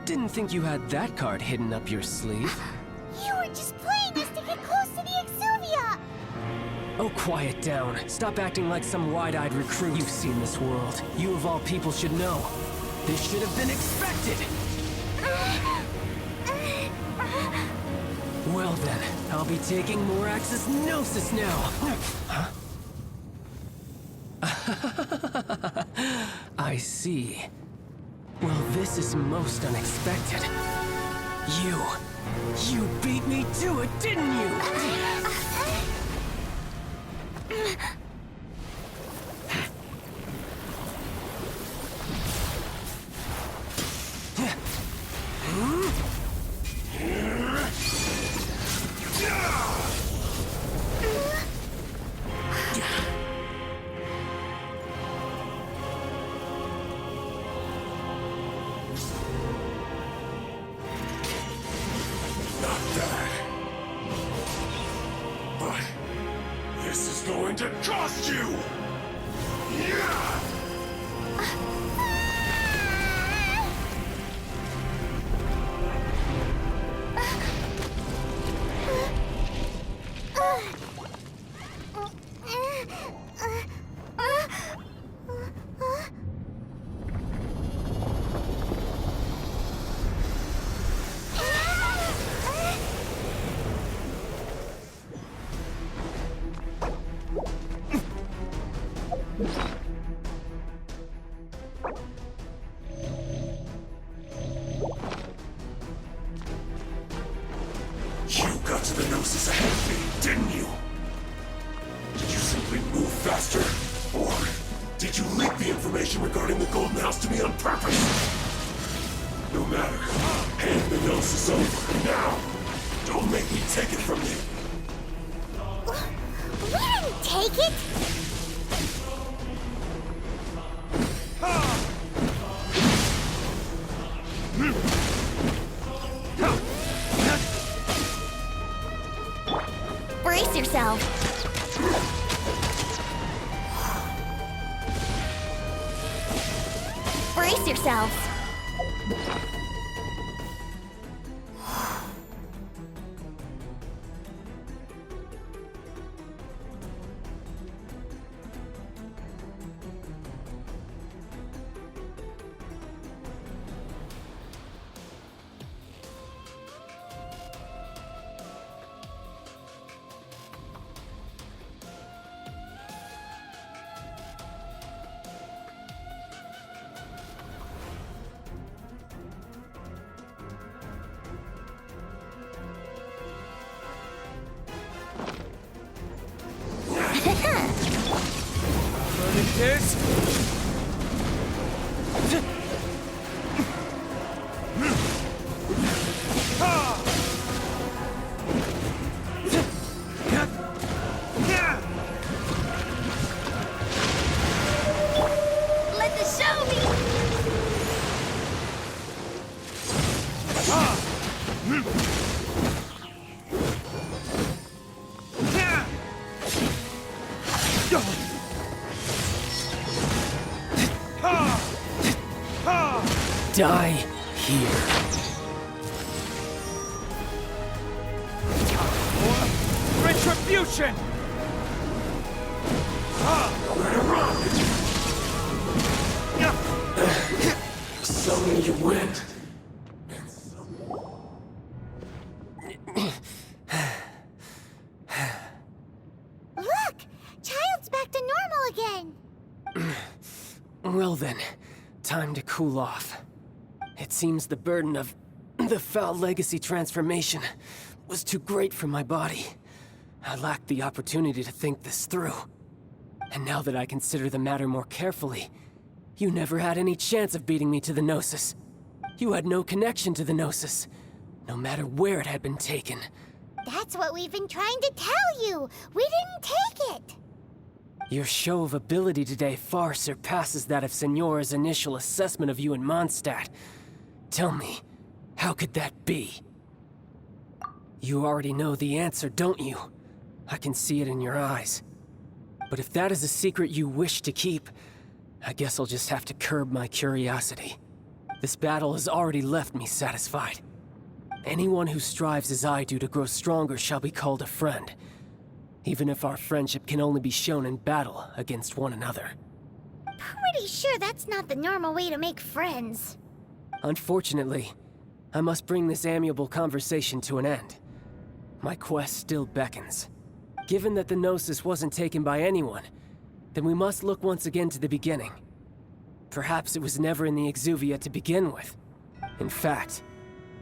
Didn't think you had that card hidden up your sleeve. You were just playing us to get close to the Exuvia. Oh, quiet down. Stop acting like some wide-eyed recruit. You've seen this world. You of all people should know. This should have been expected! Well then, I'll be taking Morax's Gnosis now! Huh? I see. Well, this is most unexpected. You beat me to it, didn't you? Going to cost you! Yeah! You got to the Gnosis ahead of me, didn't you? Did you simply move faster? Or did you leak the information regarding the Golden House to me on purpose? No matter. Hand the Gnosis over, now! Don't make me take it from you! We didn't take it! Brace yourself! Brace yourselves! is... Let the show be! Die here. Retribution! Some you went. Look! Child's back to normal again! Well then, time to cool off. It seems the burden of the foul legacy transformation was too great for my body. I lacked the opportunity to think this through. And now that I consider the matter more carefully, you never had any chance of beating me to the Gnosis. You had no connection to the Gnosis, no matter where it had been taken. That's what we've been trying to tell you! We didn't take it! Your show of ability today far surpasses that of Signora's initial assessment of you in Mondstadt. Tell me, how could that be? You already know the answer, don't you? I can see it in your eyes. But if that is a secret you wish to keep, I guess I'll just have to curb my curiosity. This battle has already left me satisfied. Anyone who strives as I do to grow stronger shall be called a friend, even if our friendship can only be shown in battle against one another. Pretty sure that's not the normal way to make friends. Unfortunately, I must bring this amiable conversation to an end. My quest still beckons. Given that the Gnosis wasn't taken by anyone, then we must look once again to the beginning. Perhaps it was never in the Exuvia to begin with. In fact,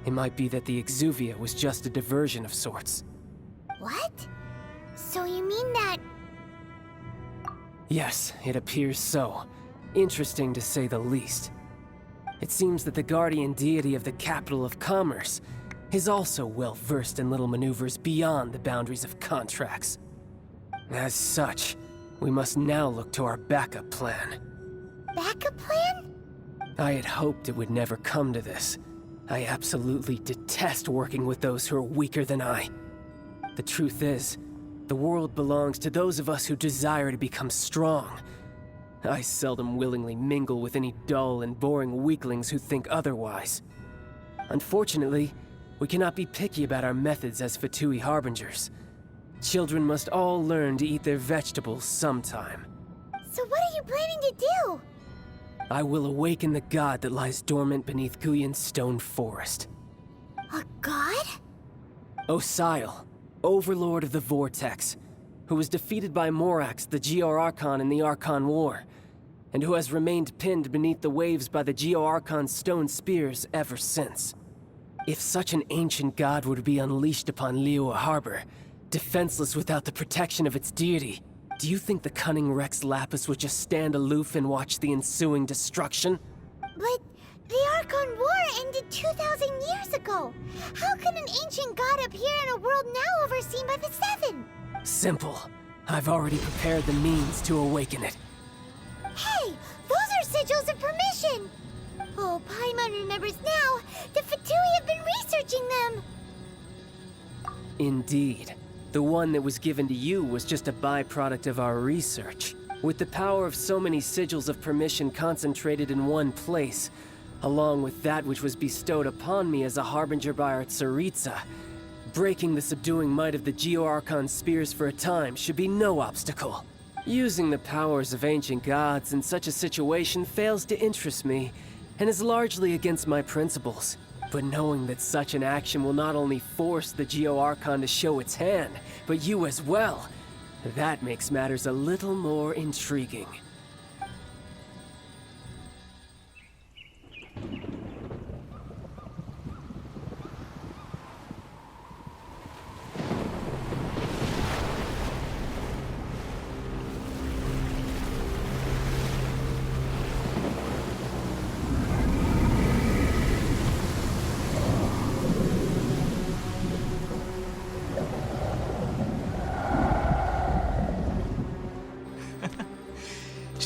it might be that the Exuvia was just a diversion of sorts. What? So you mean that... Yes, it appears so. Interesting to say the least. It seems that the guardian deity of the capital of commerce is also well versed in little maneuvers beyond the boundaries of contracts. As such, we must now look to our backup plan. Backup plan? I had hoped it would never come to this. I absolutely detest working with those who are weaker than I. The truth is, the world belongs to those of us who desire to become strong. I seldom willingly mingle with any dull and boring weaklings who think otherwise. Unfortunately, we cannot be picky about our methods as Fatui Harbingers. Children must all learn to eat their vegetables sometime. So what are you planning to do? I will awaken the god that lies dormant beneath Guyon's stone forest. A god? Osial, overlord of the Vortex, who was defeated by Morax, the Geo-Archon in the Archon War, and who has remained pinned beneath the waves by the Geo-Archon's stone spears ever since. If such an ancient god were to be unleashed upon Liyue Harbor, defenseless without the protection of its deity, do you think the cunning Rex Lapis would just stand aloof and watch the ensuing destruction? But the Archon War ended 2,000 years ago. How can an ancient god appear in a world now overseen by the Seven? Simple. I've already prepared the means to awaken it. Hey, those are sigils of permission! Oh, Paimon remembers now. The Fatui have been researching them. Indeed. The one that was given to you was just a byproduct of our research. With the power of so many sigils of permission concentrated in one place, along with that which was bestowed upon me as a harbinger by our Tsaritsa, breaking the subduing might of the Geo-Archon spears for a time should be no obstacle. Using the powers of ancient gods in such a situation fails to interest me, and is largely against my principles. But knowing that such an action will not only force the Geo-Archon to show its hand, but you as well, that makes matters a little more intriguing.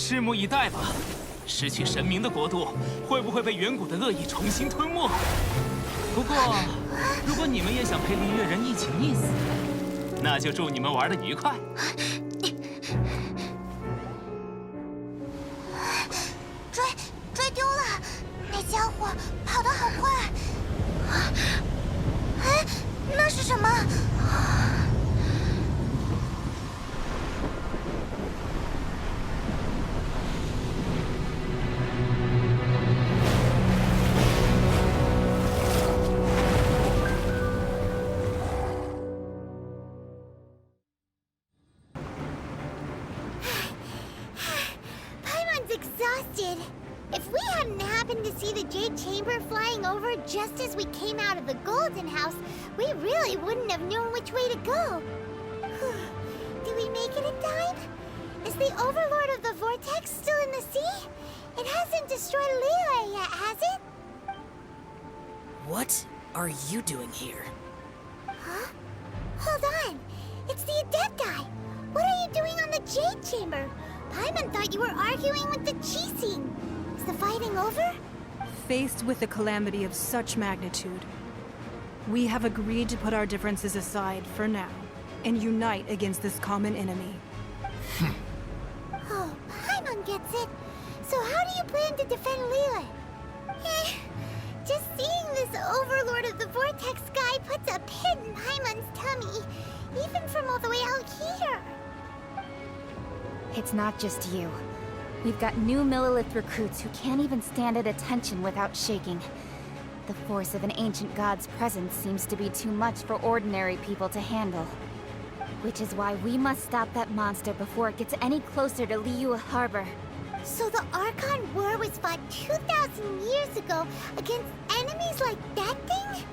拭目以待吧。失去神明的国度，会不会被远古的恶意重新吞没？不过，如果你们也想陪璃月人一起溺死，那就祝你们玩得愉快。追丢了，那家伙跑得好快。哎，那是什么？Exhausted. If we hadn't happened to see the Jade Chamber flying over just as we came out of the Golden House, we really wouldn't have known which way to go. Did we make it in time? Is the Overlord of the Vortex still in the sea? It hasn't destroyed Liyue yet, has it? What are you doing here? Huh? Hold on. It's the Adepti. What are you doing on the Jade Chamber? Paimon thought you were arguing with the Chising. Is the fighting over? Faced with a calamity of such magnitude, we have agreed to put our differences aside for now and unite against this common enemy. Oh, Paimon gets it. So how do you plan to defend Liyue? Just seeing this Overlord of the Vortex guy puts a pit in Paimon's tummy, even from all the way out here. It's not just you. We've got new Millelith recruits who can't even stand at attention without shaking. The force of an ancient god's presence seems to be too much for ordinary people to handle. Which is why we must stop that monster before it gets any closer to Liyue Harbor. So the Archon War was fought 2,000 years ago against enemies like that thing?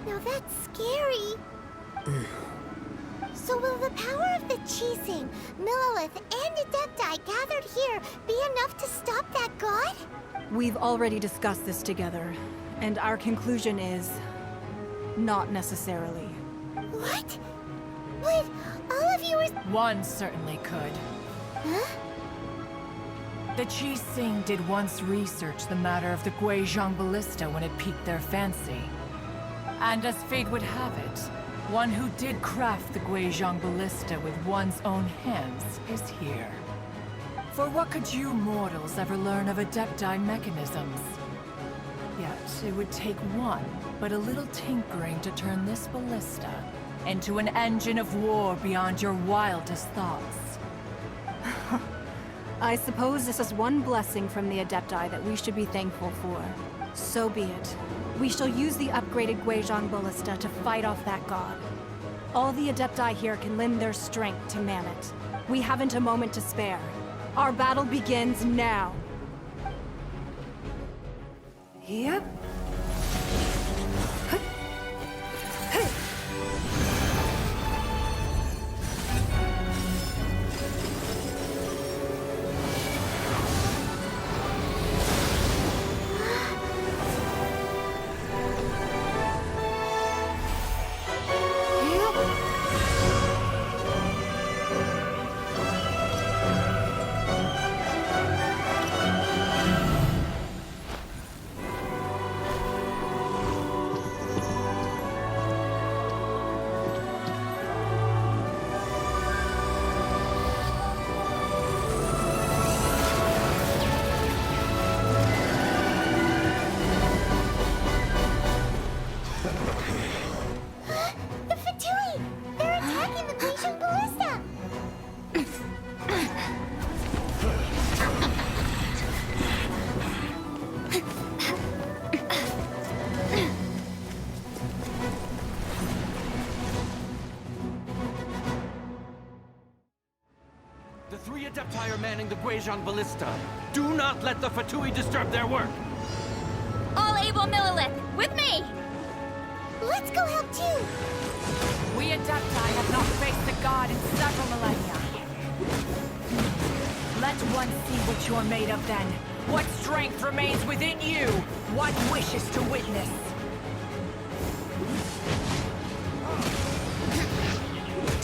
Now that's scary. So will the power of the Chising, Millelith, and Adepti gathered here be enough to stop that god? We've already discussed this together, and our conclusion is... not necessarily. What? But all of you are... One certainly could. Huh? The Chising did once research the matter of the Guizhong Ballista when it piqued their fancy. And as fate would have it, one who did craft the Guizhong Ballista with one's own hands is here. For what could you mortals ever learn of Adepti mechanisms? Yet it would take one, but a little tinkering to turn this ballista into an engine of war beyond your wildest thoughts. I suppose this is one blessing from the Adepti that we should be thankful for. So be it. We shall use the upgraded Guizhong Ballista to fight off that god. All the Adepti here can lend their strength to man it. We haven't a moment to spare. Our battle begins now. Yep. The three Adepti are manning the Guizhong Ballista. Do not let the Fatui disturb their work! All able Millelith, with me! Let's go help too! We Adepti have not faced the god in several millennia. Let one see what you're made of then. What strength remains within you? What wishes to witness?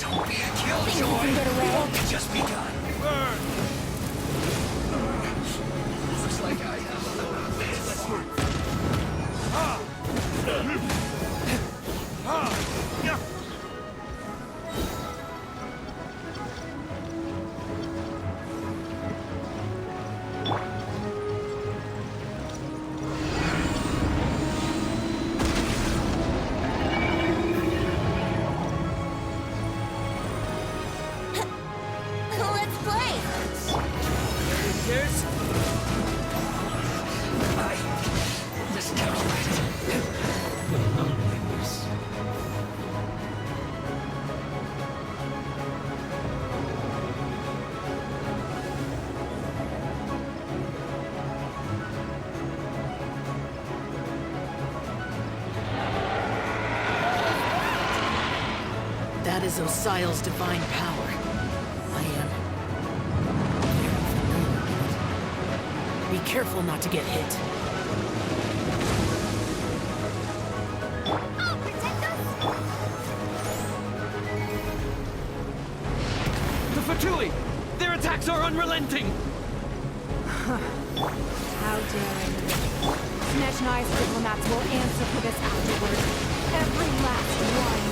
Don't be a killjoy! It won't be just begun! Burn! That is Osial's divine power. I am very familiar with it. Be careful not to get hit. Oh, protect us! The Fatui! Their attacks are unrelenting! How daring. Snezhnai's diplomats will answer for this afterward. Every last one.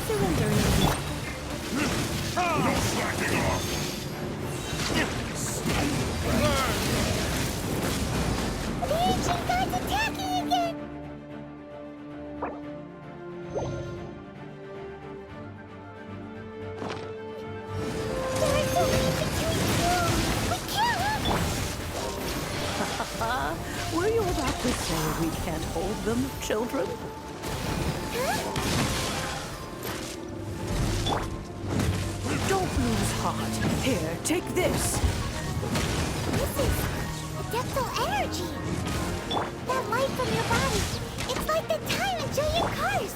Surrender, lady. No slacking off! The ancient god's attacking again! There are so many between you! We can't! Were you about to say we can't hold them, children? Don't lose heart. Here, take this. This is adeptal energy! That light from your body, it's like the time in giant cars!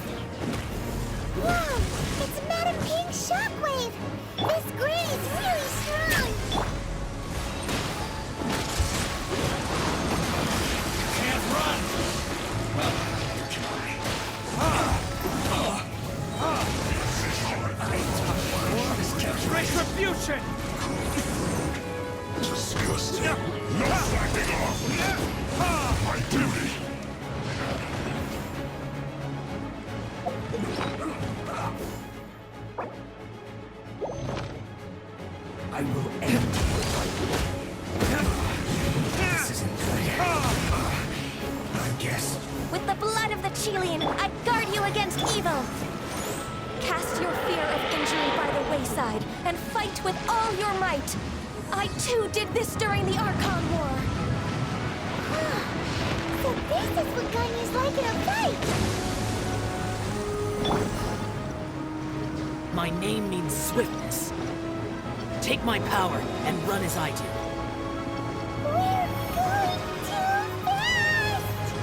Wow! It's Madam Ping's shockwave! This grid is really strong! Can't run! Retribution! Disgusting! No slacking off! My duty! I will end you. This isn't good. I guess. With the blood of the Chilean, I guard you against evil! Cast your fear of injury by the wayside, and fight with all your might! I too did this during the Archon War! So this is what Ganyu's like in a fight! My name means swiftness. Take my power and run as I do. We're going too fast!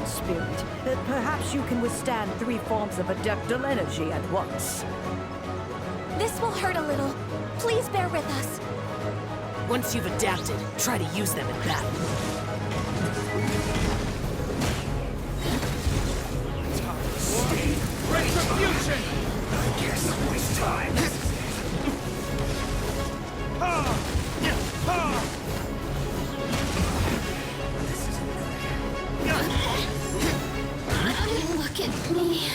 Spirit. Perhaps you can withstand 3 forms of adeptal energy at once. This will hurt a little. Please bear with us. Once you've adapted, try to use them in battle. Retribution! I guess it was time. Look at me.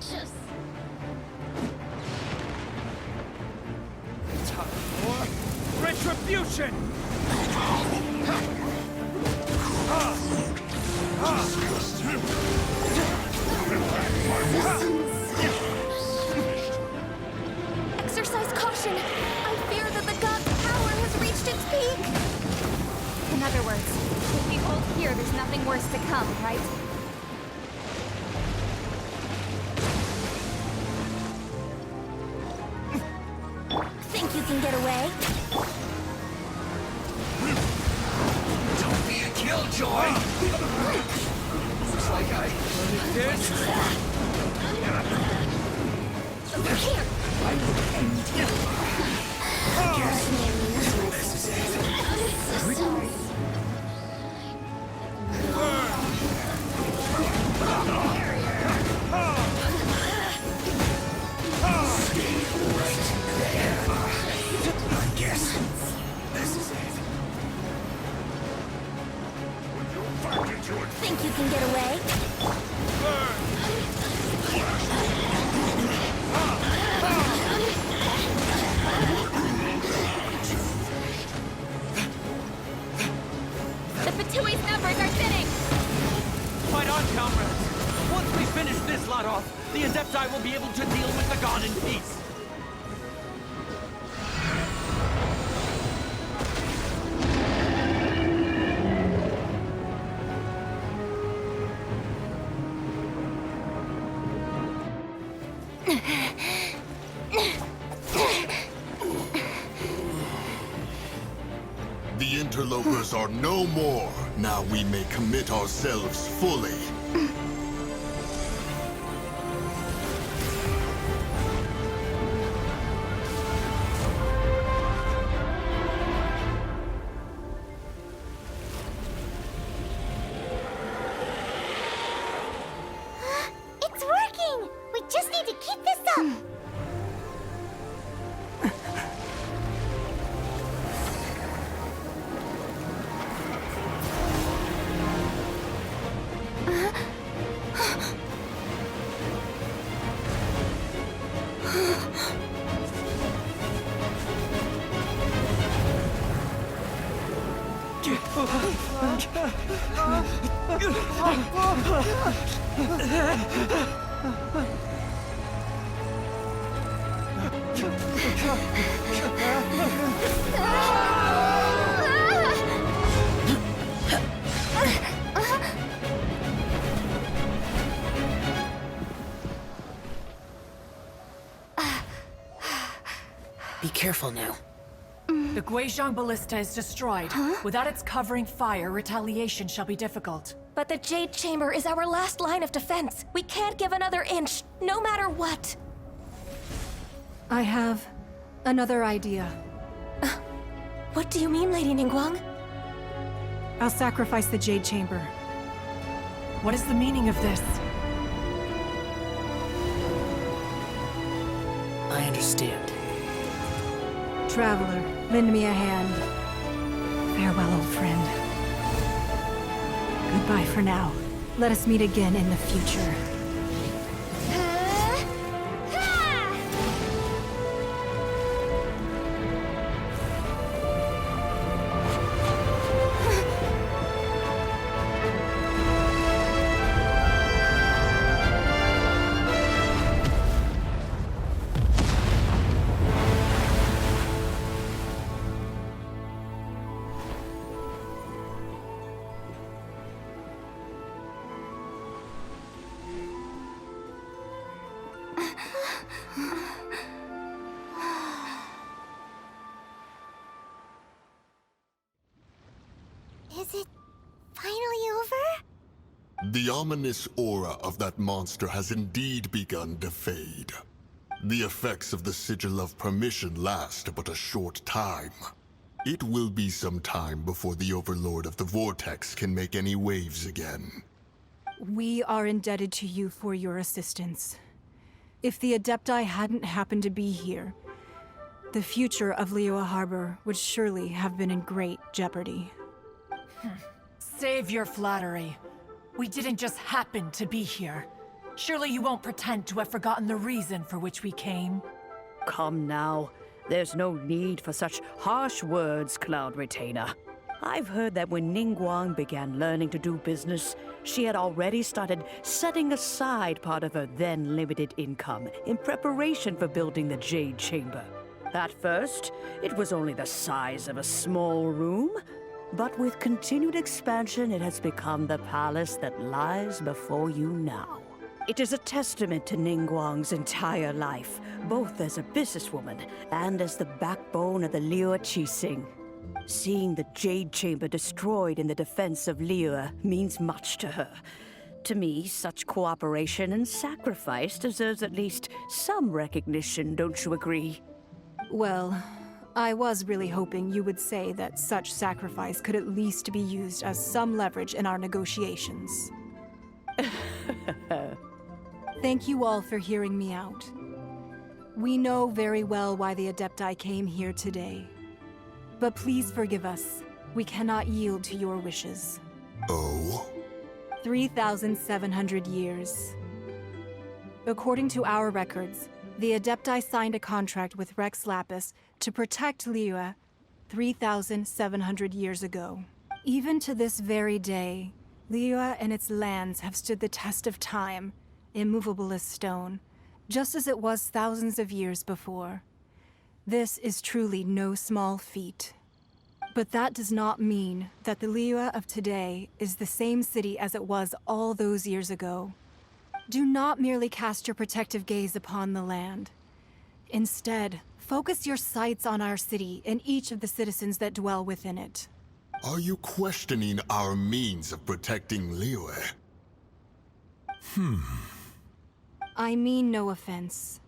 Just... Retribution! Exercise caution! I fear that the god's power has reached its peak! In other words, if we hold here, there's nothing worse to come, right? Think you can get away? Don't be a killjoy! Looks like I... Over here! I will end you. I guess this is it. I'm so sorry. Stay right there. I guess this is it. Think you can get away? Adepti will be able to deal with the god in peace. The interlopers are no more. Now we may commit ourselves fully. It's working! We just need to keep this up! Be careful now. The Guizhong Ballista is destroyed. Without its covering fire, retaliation shall be difficult. But the Jade Chamber is our last line of defense. We can't give another inch, no matter what. I have another idea. What do you mean, Lady Ningguang? I'll sacrifice the Jade Chamber. What is the meaning of this? I understand. Traveler, lend me a hand. Farewell, old friend. Goodbye for now. Let us meet again in the future. Is it finally over? The ominous aura of that monster has indeed begun to fade. The effects of the Sigil of Permission last but a short time. It will be some time before the Overlord of the Vortex can make any waves again. We are indebted to you for your assistance. If the Adepti hadn't happened to be here, the future of Liyue Harbor would surely have been in great jeopardy. Save your flattery. We didn't just happen to be here. Surely you won't pretend to have forgotten the reason for which we came. Come now. There's no need for such harsh words, Cloud Retainer. I've heard that when Ningguang began learning to do business, she had already started setting aside part of her then limited income in preparation for building the Jade Chamber. At first, it was only the size of a small room, but with continued expansion, it has become the palace that lies before you now. It is a testament to Ningguang's entire life, both as a businesswoman and as the backbone of the Liyue Qixing. Seeing the Jade Chamber destroyed in the defense of Liyue means much to her. To me, such cooperation and sacrifice deserves at least some recognition, don't you agree? Well, I was really hoping you would say that such sacrifice could at least be used as some leverage in our negotiations. Thank you all for hearing me out. We know very well why the Adepti came here today. But please forgive us. We cannot yield to your wishes. Oh? 3,700 years. According to our records, the Adepti signed a contract with Rex Lapis to protect Liyue 3,700 years ago. Even to this very day, Liyue and its lands have stood the test of time, immovable as stone, just as it was thousands of years before. This is truly no small feat. But that does not mean that the Liyue of today is the same city as it was all those years ago. Do not merely cast your protective gaze upon the land. Instead, focus your sights on our city and each of the citizens that dwell within it. Are you questioning our means of protecting Liyue? I mean no offense.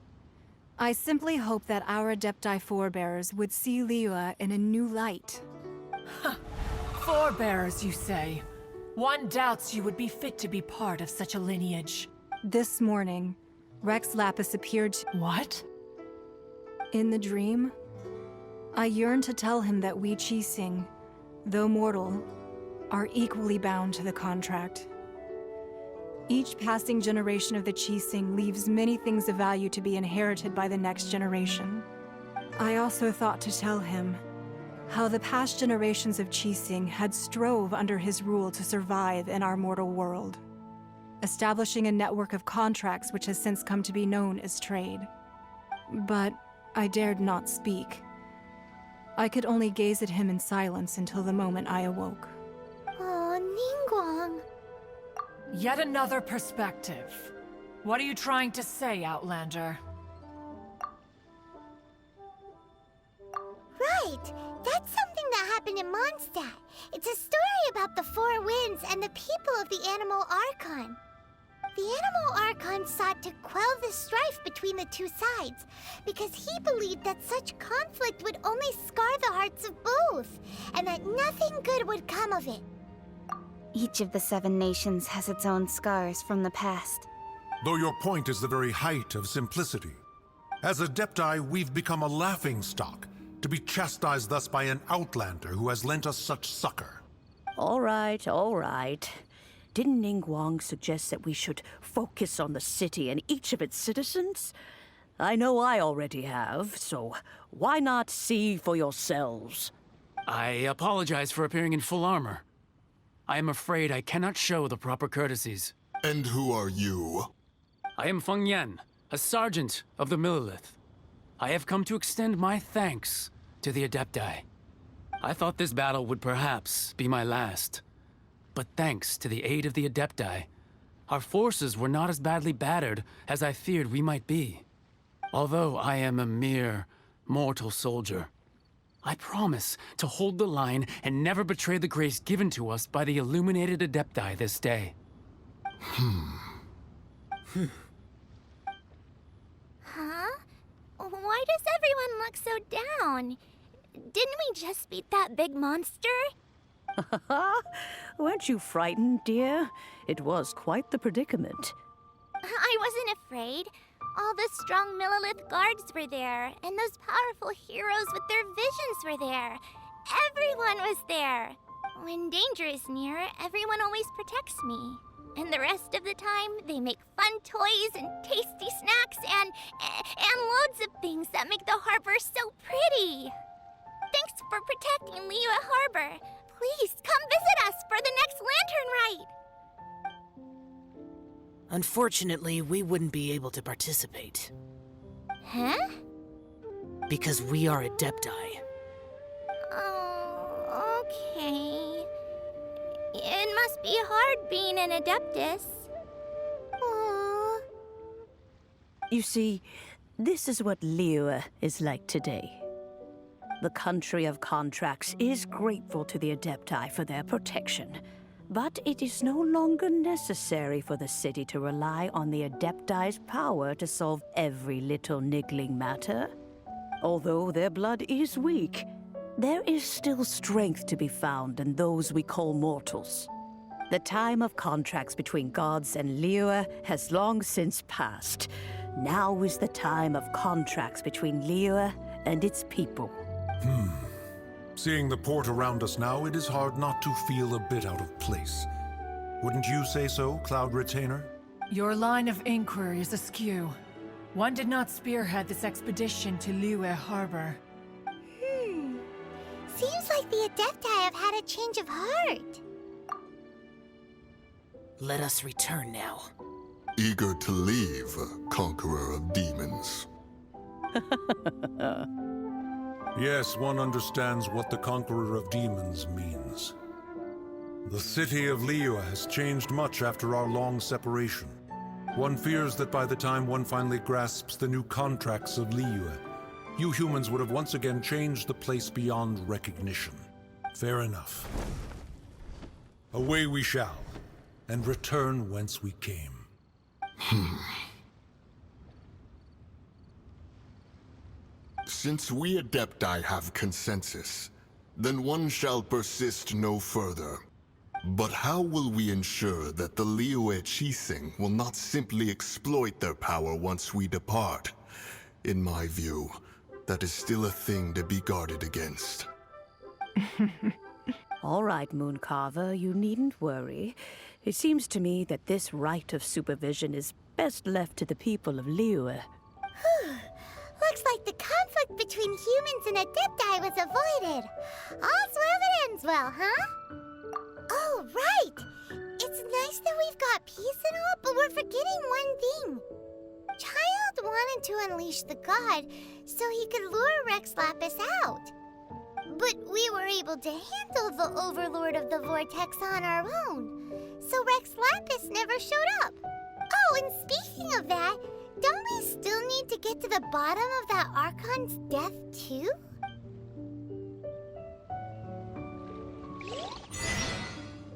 I simply hope that our Adepti forebears would see Liyue in a new light. Forebearers, you say? One doubts you would be fit to be part of such a lineage. This morning, Rex Lapis appeared to— What? In the dream, I yearned to tell him that we Qixing, though mortal, are equally bound to the contract. Each passing generation of the Qixing leaves many things of value to be inherited by the next generation. I also thought to tell him how the past generations of Qixing had strove under his rule to survive in our mortal world, establishing a network of contracts which has since come to be known as trade. But I dared not speak. I could only gaze at him in silence until the moment I awoke. Oh, Ningguang. Yet another perspective. What are you trying to say, Outlander? Right! That's something that happened in Mondstadt. It's a story about the Four Winds and the people of the Animal Archon. The Animal Archon sought to quell the strife between the two sides, because he believed that such conflict would only scar the hearts of both, and that nothing good would come of it. Each of the 7 nations has its own scars from the past. Though your point is the very height of simplicity. As Adepti, we've become a laughingstock, to be chastised thus by an outlander who has lent us such succor. All right, all right. Didn't Ningguang suggest that we should focus on the city and each of its citizens? I know I already have, so why not see for yourselves? I apologize for appearing in full armor. I am afraid I cannot show the proper courtesies. And who are you? I am Feng Yan, a sergeant of the Millelith. I have come to extend my thanks to the Adepti. I thought this battle would perhaps be my last. But thanks to the aid of the Adepti, our forces were not as badly battered as I feared we might be. Although I am a mere mortal soldier, I promise to hold the line and never betray the grace given to us by the illuminated Adepti this day. Huh? Why does everyone look so down? Didn't we just beat that big monster? Weren't you frightened, dear? It was quite the predicament. I wasn't afraid. All the strong Millelith guards were there, and those powerful heroes with their visions were there. Everyone was there. When danger is near, everyone always protects me. And the rest of the time, they make fun toys and tasty snacks and loads of things that make the harbor so pretty. Thanks for protecting Liyue Harbor. Please come visit us for the next lantern rite. Unfortunately, we wouldn't be able to participate. Huh? Because we are Adepti. Oh, okay. It must be hard being an Adeptus. Aww. You see, this is what Liyue is like today. The country of contracts is grateful to the Adepti for their protection, but it is no longer necessary for the city to rely on the Adepti's power to solve every little niggling matter. Although their blood is weak, there is still strength to be found in those we call mortals. The time of contracts between gods and Liyue has long since passed. Now is the time of contracts between Liyue and its people. Seeing the port around us now, it is hard not to feel a bit out of place. Wouldn't you say so, Cloud Retainer? Your line of inquiry is askew. One did not spearhead this expedition to Liyue Harbor. Seems like the Adepti have had a change of heart. Let us return now. eager to leave, Conqueror of Demons? Yes, one understands what the Conqueror of Demons means. The city of Liyue has changed much after our long separation. One fears that by the time one finally grasps the new contracts of Liyue, you humans would have once again changed the place beyond recognition. Fair enough. Away we shall, and return whence we came. Since we Adepti have consensus, then one shall persist no further. But how will we ensure that the Liyue Qixing will not simply exploit their power once we depart? In my view, that is still a thing to be guarded against. All right, Mooncarver, you needn't worry. It seems to me that this right of supervision is best left to the people of Liyue. Looks like the conflict between humans and Adepti was avoided. All's well that ends well, huh? Oh, right! It's nice that we've got peace and all, but we're forgetting one thing. Child wanted to unleash the god so he could lure Rex Lapis out. But we were able to handle the Overlord of the Vortex on our own, so Rex Lapis never showed up. Oh, and speaking of that, don't we still need to get to the bottom of that Archon's death, too?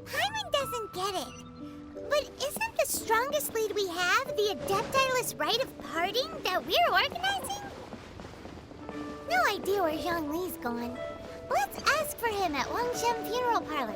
Paimon doesn't get it. But isn't the strongest lead we have the Adepti-less rite of parting that we're organizing? No idea where Zhongli's gone. Let's ask for him at Wangshen Funeral Parlor.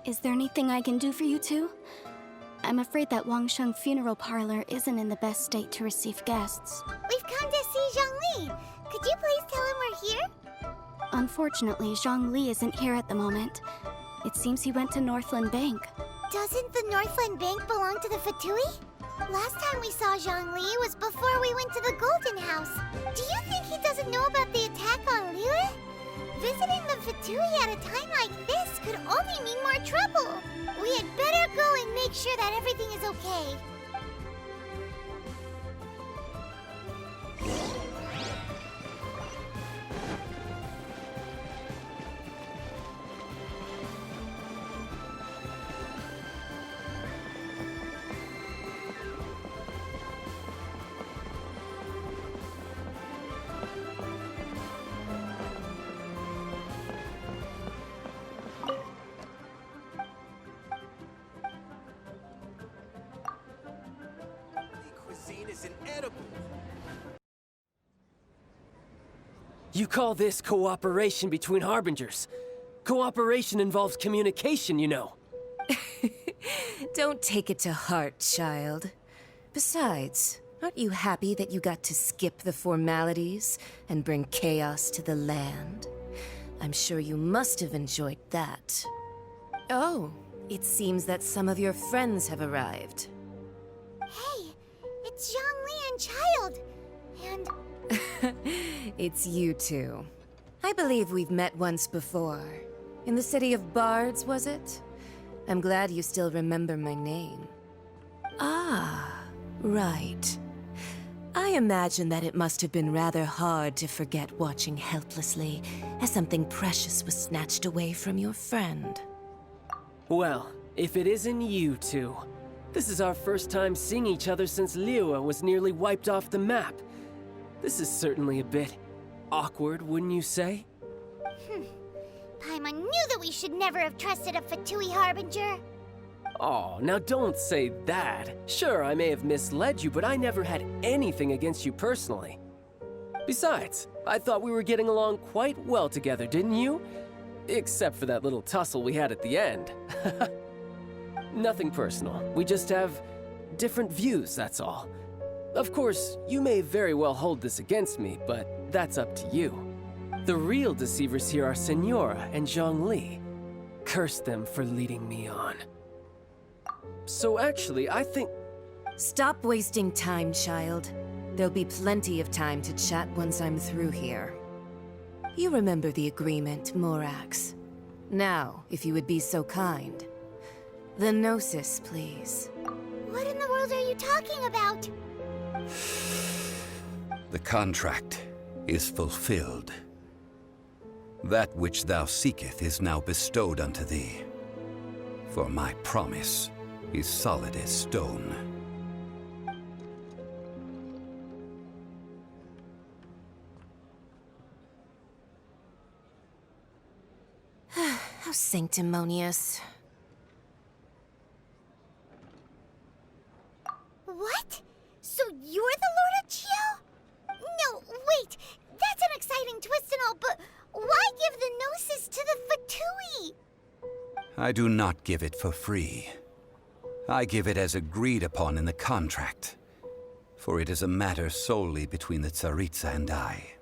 Is there anything I can do for you two? I'm afraid that Wangshen Funeral Parlor isn't in the best state to receive guests. We've come to see Zhongli. Could you please tell him we're here? Unfortunately, Zhongli isn't here at the moment. It seems he went to Northland Bank. Doesn't the Northland Bank belong to the Fatui? Last time we saw Zhongli was before we went to the Golden House. Do you think he doesn't know about the attack on Liyue? Visiting the Fatui at a time like this could only mean more trouble. We had better go and make sure that everything is okay. You call this cooperation between Harbingers? Cooperation involves communication, you know. Don't take it to heart, child. Besides, aren't you happy that you got to skip the formalities and bring chaos to the land? I'm sure you must have enjoyed that. Oh, it seems that some of your friends have arrived. Hey, it's Zhongli and Child. And... It's you two. I believe we've met once before. In the city of Bards, was it? I'm glad you still remember my name. Ah, right. I imagine that it must have been rather hard to forget watching helplessly as something precious was snatched away from your friend. Well, if it isn't you two. This is our first time seeing each other since Liyue was nearly wiped off the map. This is certainly a bit awkward, wouldn't you say? Paimon knew that we should never have trusted a Fatui Harbinger. Oh, now don't say that. Sure, I may have misled you, but I never had anything against you personally. Besides, I thought we were getting along quite well together, didn't you? Except for that little tussle we had at the end. Nothing personal. We just have different views, that's all. Of course, you may very well hold this against me, but that's up to you. The real deceivers here are Senora and Zhongli. Curse them for leading me on. So actually, I think... Stop wasting time, child. There'll be plenty of time to chat once I'm through here. You remember the agreement, Morax. Now, if you would be so kind. The Gnosis, please. What in the world are you talking about? The contract is fulfilled. That which thou seeketh is now bestowed unto thee. For my promise is solid as stone. How sanctimonious. What? So you're the Lord of Chio? No, wait. That's an exciting twist and all, but why give the Gnosis to the Fatui? I do not give it for free. I give it as agreed upon in the contract, for it is a matter solely between the Tsaritsa and I.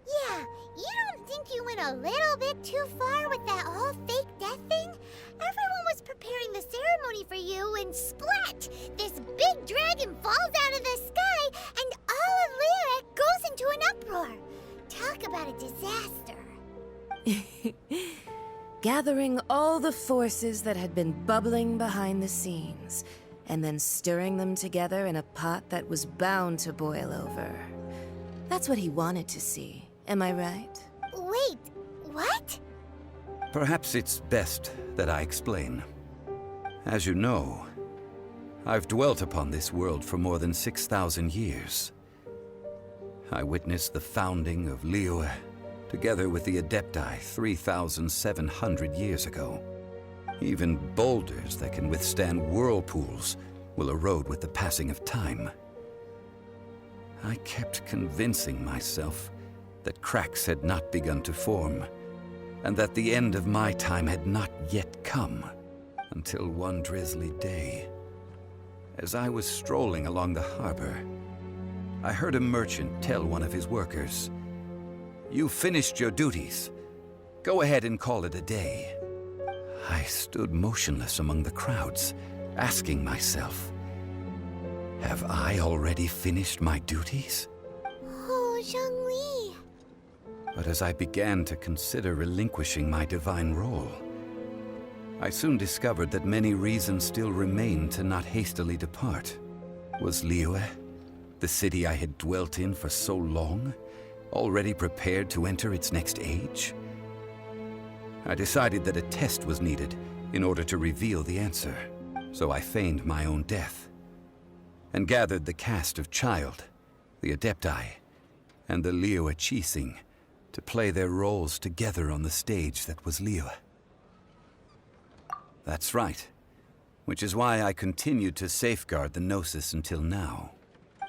Yeah, you don't think you went a little bit too far with that whole fake death thing? Everyone was preparing the ceremony for you, and splat! This big dragon falls out of the sky, and all of Liyue goes into an uproar. Talk about a disaster. Gathering all the forces that had been bubbling behind the scenes, and then stirring them together in a pot that was bound to boil over. That's what he wanted to see, am I right? Wait, what? Perhaps it's best that I explain. As you know, I've dwelt upon this world for more than 6,000 years. I witnessed the founding of Liyue, together with the Adepti 3,700 years ago. Even boulders that can withstand whirlpools will erode with the passing of time. I kept convincing myself that cracks had not begun to form, and that the end of my time had not yet come, until one drizzly day. As I was strolling along the harbor, I heard a merchant tell one of his workers, "You've finished your duties. Go ahead and call it a day." I stood motionless among the crowds, asking myself, have I already finished my duties? Oh, Zhongli. But as I began to consider relinquishing my divine role, I soon discovered that many reasons still remained to not hastily depart. Was Liyue, the city I had dwelt in for so long, already prepared to enter its next age? I decided that a test was needed in order to reveal the answer, so I feigned my own death, and gathered the cast of Child, the Adepti, and the Liyue Qixing to play their roles together on the stage that was Liyue. That's right, which is why I continued to safeguard the Gnosis until now.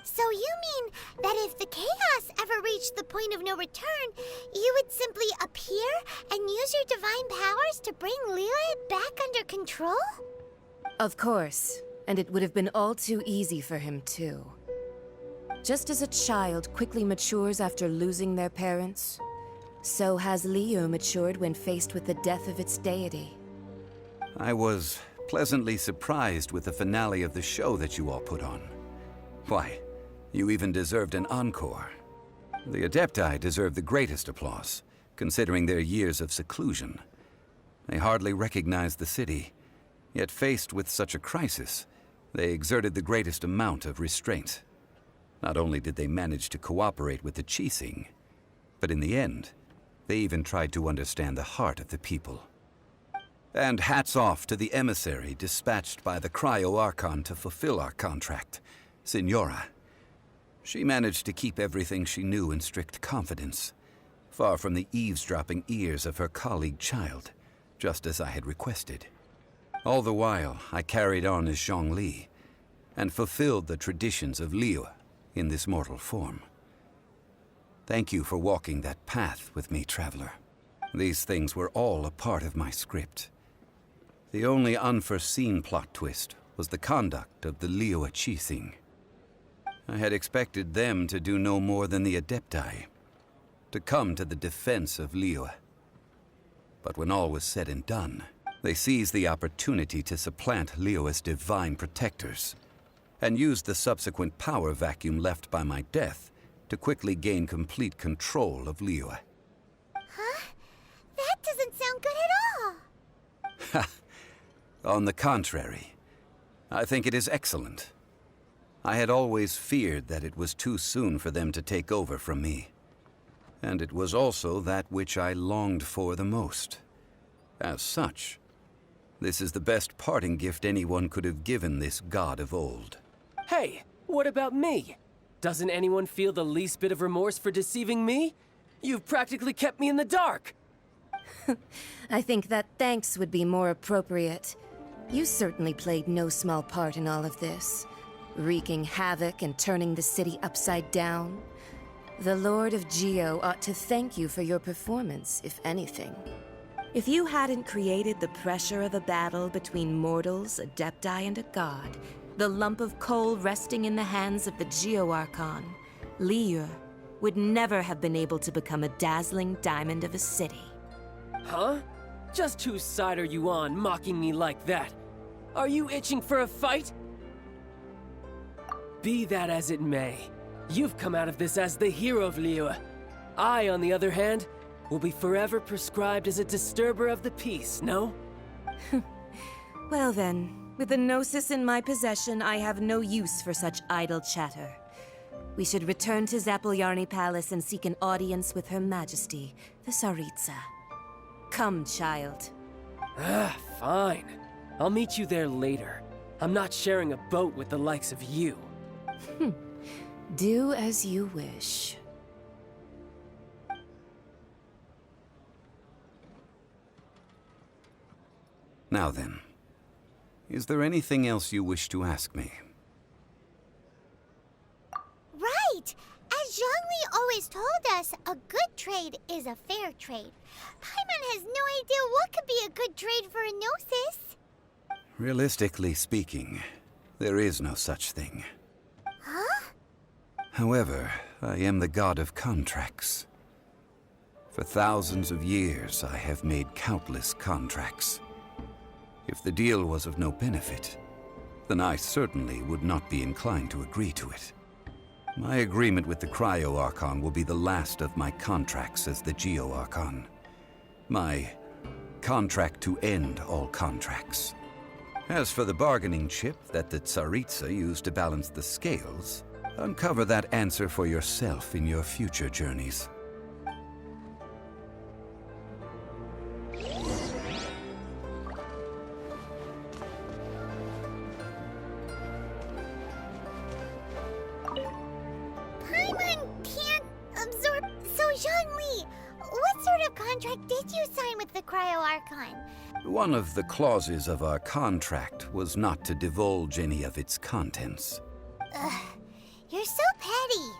So you mean that if the chaos ever reached the point of no return, you would simply appear and use your divine powers to bring Liyue back under control? Of course, and it would have been all too easy for him too. Just as a child quickly matures after losing their parents, so has Liyue matured when faced with the death of its deity. I was pleasantly surprised with the finale of the show that you all put on. Why, you even deserved an encore. The Adepti deserve the greatest applause, considering their years of seclusion. They hardly recognized the city, yet faced with such a crisis, they exerted the greatest amount of restraint. Not only did they manage to cooperate with the Qixing, but in the end, they even tried to understand the heart of the people. And hats off to the emissary dispatched by the Cryo-Archon to fulfill our contract, Signora. She managed to keep everything she knew in strict confidence, far from the eavesdropping ears of her colleague child, just as I had requested. All the while, I carried on as Zhongli, and fulfilled the traditions of Liyue in this mortal form. Thank you for walking that path with me, traveler. These things were all a part of my script. The only unforeseen plot twist was the conduct of the Liyue Qixing. I had expected them to do no more than the Adepti, to come to the defense of Liyue. But when all was said and done, they seized the opportunity to supplant Liyue's divine protectors, and used the subsequent power vacuum left by my death to quickly gain complete control of Liyue. Huh? That doesn't sound good at all! Ha! On the contrary, I think it is excellent. I had always feared that it was too soon for them to take over from me. And it was also that which I longed for the most. As such, this is the best parting gift anyone could have given this god of old. Hey, what about me? Doesn't anyone feel the least bit of remorse for deceiving me? You've practically kept me in the dark! I think that thanks would be more appropriate. You certainly played no small part in all of this, wreaking havoc and turning the city upside down. The Lord of Geo ought to thank you for your performance, if anything. If you hadn't created the pressure of a battle between mortals, Adepti, and a god, the lump of coal resting in the hands of the Geo-Archon, Liyue would never have been able to become a dazzling diamond of a city. Huh? Just whose side are you on, mocking me like that? Are you itching for a fight? Be that as it may, you've come out of this as the hero of Liyue. I, on the other hand, will be forever prescribed as a disturber of the peace, no? Well then, with the Gnosis in my possession, I have no use for such idle chatter. We should return to Zapoljarny Palace and seek an audience with Her Majesty, the Tsaritsa. Come, child. Fine. I'll meet you there later. I'm not sharing a boat with the likes of you. Do as you wish. Now then, is there anything else you wish to ask me? Right! As Zhongli always told us, a good trade is a fair trade. Paimon has no idea what could be a good trade for a Gnosis. Realistically speaking, there is no such thing. Huh? However, I am the god of contracts. For thousands of years, I have made countless contracts. If the deal was of no benefit, then I certainly would not be inclined to agree to it. My agreement with the Cryo-Archon will be the last of my contracts as the Geo-Archon. My contract to end all contracts. As for the bargaining chip that the Tsaritsa used to balance the scales, uncover that answer for yourself in your future journeys. Paimon can't absorb... So, Zhongli, what sort of contract did you sign with the Cryo-Archon? One of the clauses of our contract was not to divulge any of its contents. Ugh, you're so petty.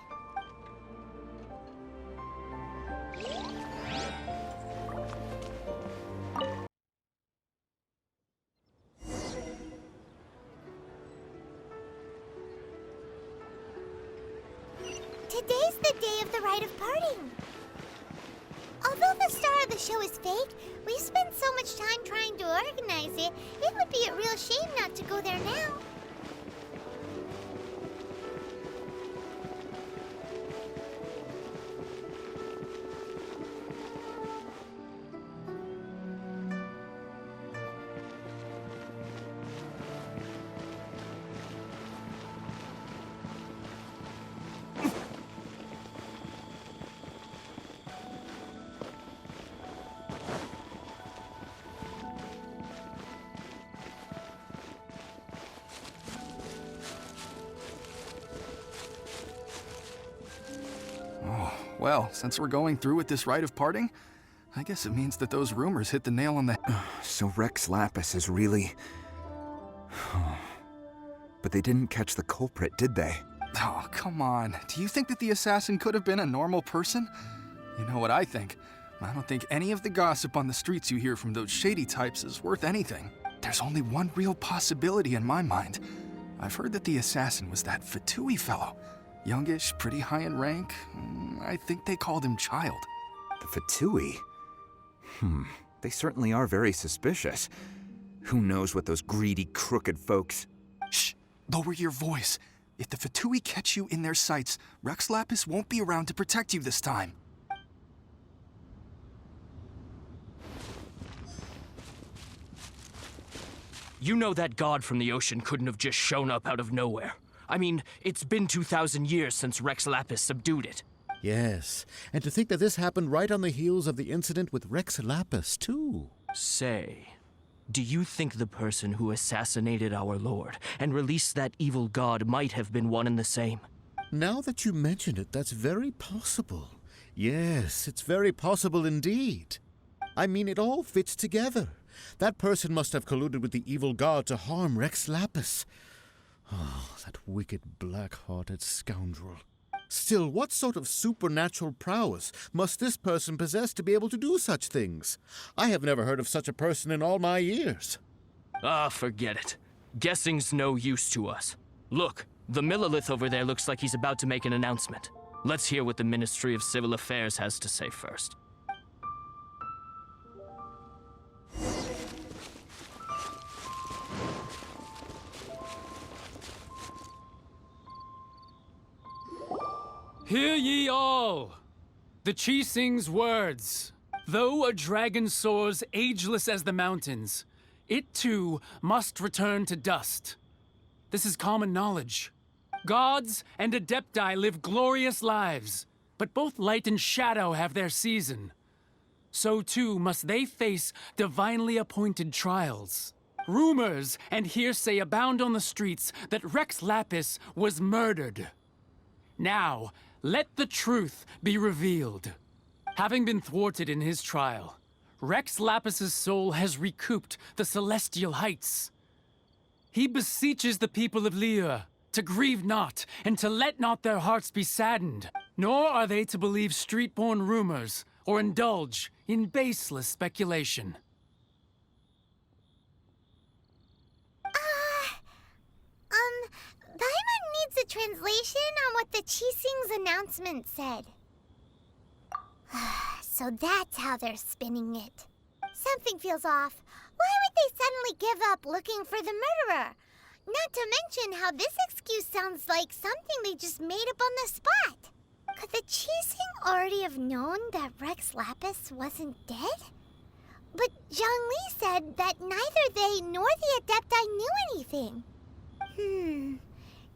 Today's the day of the rite of parting. Although the star of the show is fake, we spent so much time trying to organize it, it would be a real shame not to go there now. Well, since we're going through with this rite of parting, I guess it means that those rumors hit the nail on the... So Rex Lapis is really... But they didn't catch the culprit, did they? Oh, come on. Do you think that the assassin could have been a normal person? You know what I think? I don't think any of the gossip on the streets you hear from those shady types is worth anything. There's only one real possibility in my mind. I've heard that the assassin was that Fatui fellow. Youngish, pretty high in rank. I think they called him Child. The Fatui? They certainly are very suspicious. Who knows what those greedy, crooked folks... Shh! Lower your voice. If the Fatui catch you in their sights, Rex Lapis won't be around to protect you this time. You know that god from the ocean couldn't have just shown up out of nowhere. I mean, it's been 2,000 years since Rex Lapis subdued it. Yes, and to think that this happened right on the heels of the incident with Rex Lapis, too. Say, do you think the person who assassinated our lord and released that evil god might have been one and the same? Now that you mention it, that's very possible. Yes, it's very possible indeed. I mean, it all fits together. That person must have colluded with the evil god to harm Rex Lapis. Oh, that wicked, black-hearted scoundrel. Still, what sort of supernatural prowess must this person possess to be able to do such things? I have never heard of such a person in all my years. Ah, forget it. Guessing's no use to us. Look, the Millilith over there looks like he's about to make an announcement. Let's hear what the Ministry of Civil Affairs has to say first. Hear ye all! The Chi Sing's words. Though a dragon soars ageless as the mountains, it too must return to dust. This is common knowledge. Gods and Adepti live glorious lives, but both light and shadow have their season. So too must they face divinely appointed trials. Rumors and hearsay abound on the streets that Rex Lapis was murdered. Now, let the truth be revealed. Having been thwarted in his trial, Rex Lapis's soul has recouped the celestial heights. He beseeches the people of Liyue to grieve not and to let not their hearts be saddened, nor are they to believe street-born rumors or indulge in baseless speculation. Paimon needs a translation on what the Chi Sing's announcement said. So that's how they're spinning it. Something feels off. Why would they suddenly give up looking for the murderer? Not to mention how this excuse sounds like something they just made up on the spot. Could the Chi Sing already have known that Rex Lapis wasn't dead? But Zhongli said that neither they nor the Adepti knew anything.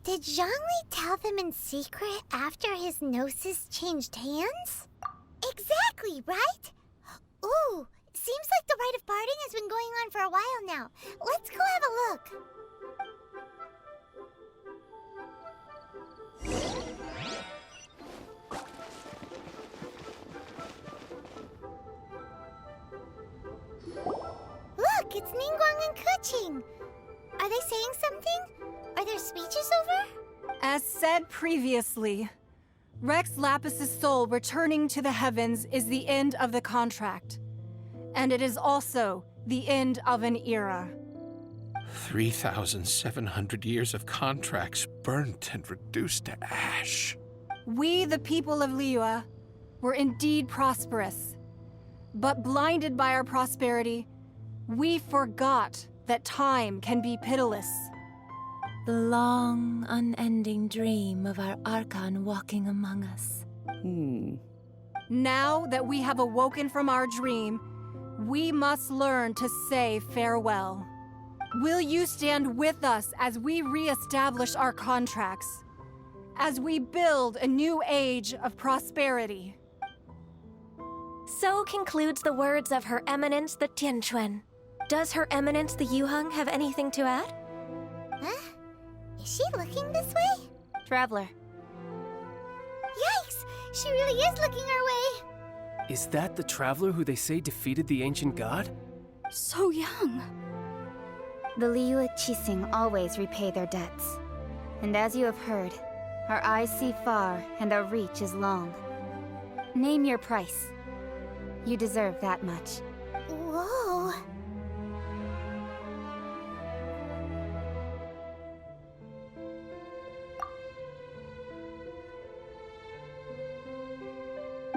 Did Zhongli tell them in secret after his gnosis changed hands? Exactly, right? Ooh, seems like the rite of parting has been going on for a while now. Let's go have a look. Look, it's Ningguang and Keqing. Are they saying something? Are there speeches over? As said previously, Rex Lapis's soul returning to the heavens is the end of the contract. And it is also the end of an era. 3,700 years of contracts burnt and reduced to ash. We, the people of Liyue, were indeed prosperous. But blinded by our prosperity, we forgot that time can be pitiless. The long, unending dream of our Archon walking among us. Now that we have awoken from our dream, we must learn to say farewell. Will you stand with us as we re-establish our contracts? As we build a new age of prosperity? So concludes the words of Her Eminence the Tianquan. Does Her Eminence the Yuheng have anything to add? Huh? Is she looking this way? Traveler. Yikes! She really is looking our way. Is that the traveler who they say defeated the ancient god? So young. The Liyue Qixing always repay their debts. And as you have heard, our eyes see far and our reach is long. Name your price. You deserve that much. Whoa.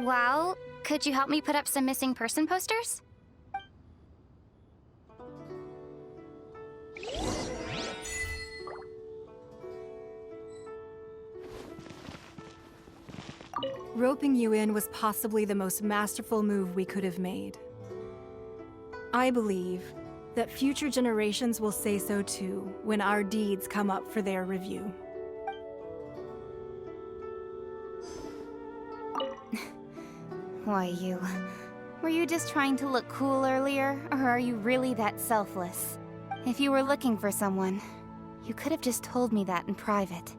Well, could you help me put up some missing person posters? Roping you in was possibly the most masterful move we could have made. I believe that future generations will say so too when our deeds come up for their review. Why, you... Were you just trying to look cool earlier, or are you really that selfless? If you were looking for someone, you could have just told me that in private.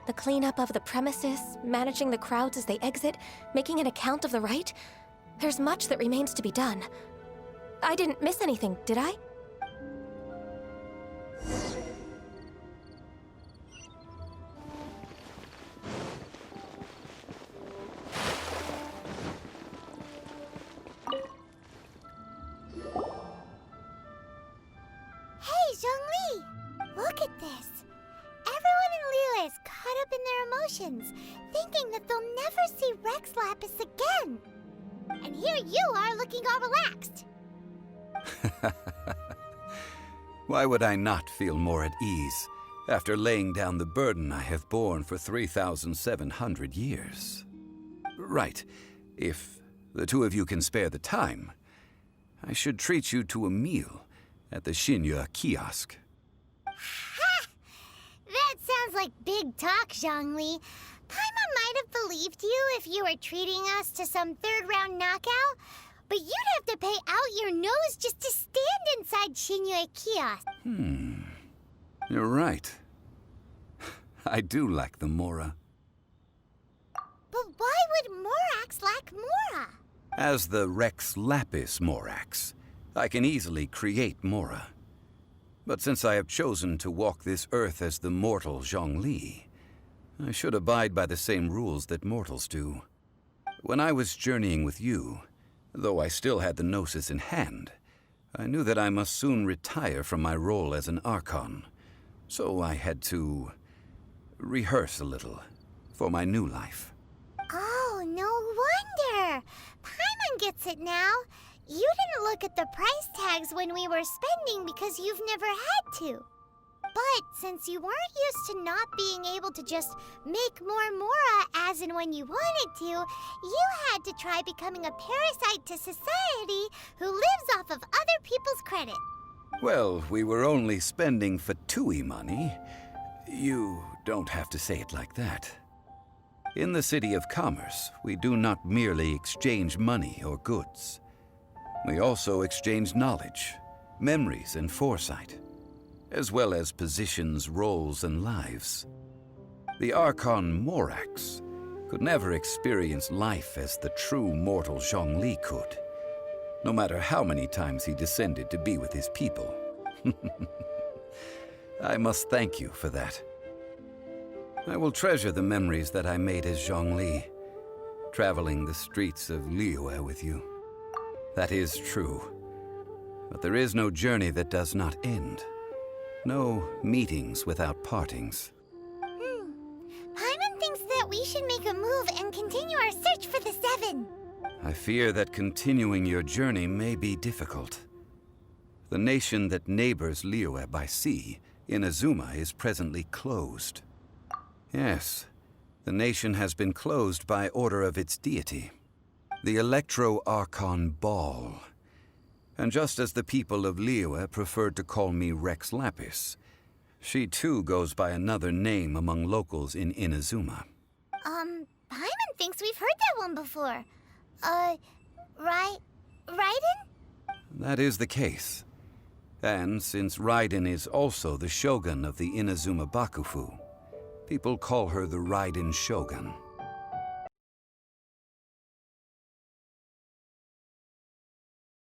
The cleanup of the premises, managing the crowds as they exit, making an account of the rite. There's much that remains to be done. I didn't miss anything, did I? Hey, Zhongli! Look at this. Everyone in Liyue is caught up in their emotions, thinking that they'll never see Rex Lapis again. And here you are looking all relaxed. Why would I not feel more at ease after laying down the burden I have borne for 3,700 years? Right. If the two of you can spare the time, I should treat you to a meal at the Liyue kiosk. Ha! That sounds like big talk, Zhongli. Paimon might have believed you if you were treating us to some third-round knockout, but you'd have to pay out your nose just to stand inside Liyue kiosk. You're right. I do lack the Mora. But why would Morax lack Mora? As the Rex Lapis Morax, I can easily create Mora. But since I have chosen to walk this earth as the mortal Zhongli, I should abide by the same rules that mortals do. When I was journeying with you, though I still had the Gnosis in hand, I knew that I must soon retire from my role as an Archon. So I had to rehearse a little for my new life. Oh, no wonder. Paimon gets it now. You didn't look at the price tags when we were spending because you've never had to. But since you weren't used to not being able to just make more Mora as and when you wanted to, you had to try becoming a parasite to society who lives off of other people's credit. Well, we were only spending Fatui money. You don't have to say it like that. In the City of Commerce, we do not merely exchange money or goods. We also exchange knowledge, memories, and foresight, as well as positions, roles, and lives. The Archon Morax could never experience life as the true mortal Zhongli could, no matter how many times he descended to be with his people. I must thank you for that. I will treasure the memories that I made as Zhongli, traveling the streets of Liyue with you. That is true. But there is no journey that does not end. No meetings without partings. Paimon thinks that we should make a move and continue our search for the Seven. I fear that continuing your journey may be difficult. The nation that neighbors Liyue by sea, Inazuma, is presently closed. Yes, the nation has been closed by order of its deity, the Electro-Archon Ball. And just as the people of Liyue preferred to call me Rex Lapis, she too goes by another name among locals in Inazuma. Paimon thinks we've heard that one before. Raiden? That is the case. And since Raiden is also the shogun of the Inazuma Bakufu, people call her the Raiden Shogun.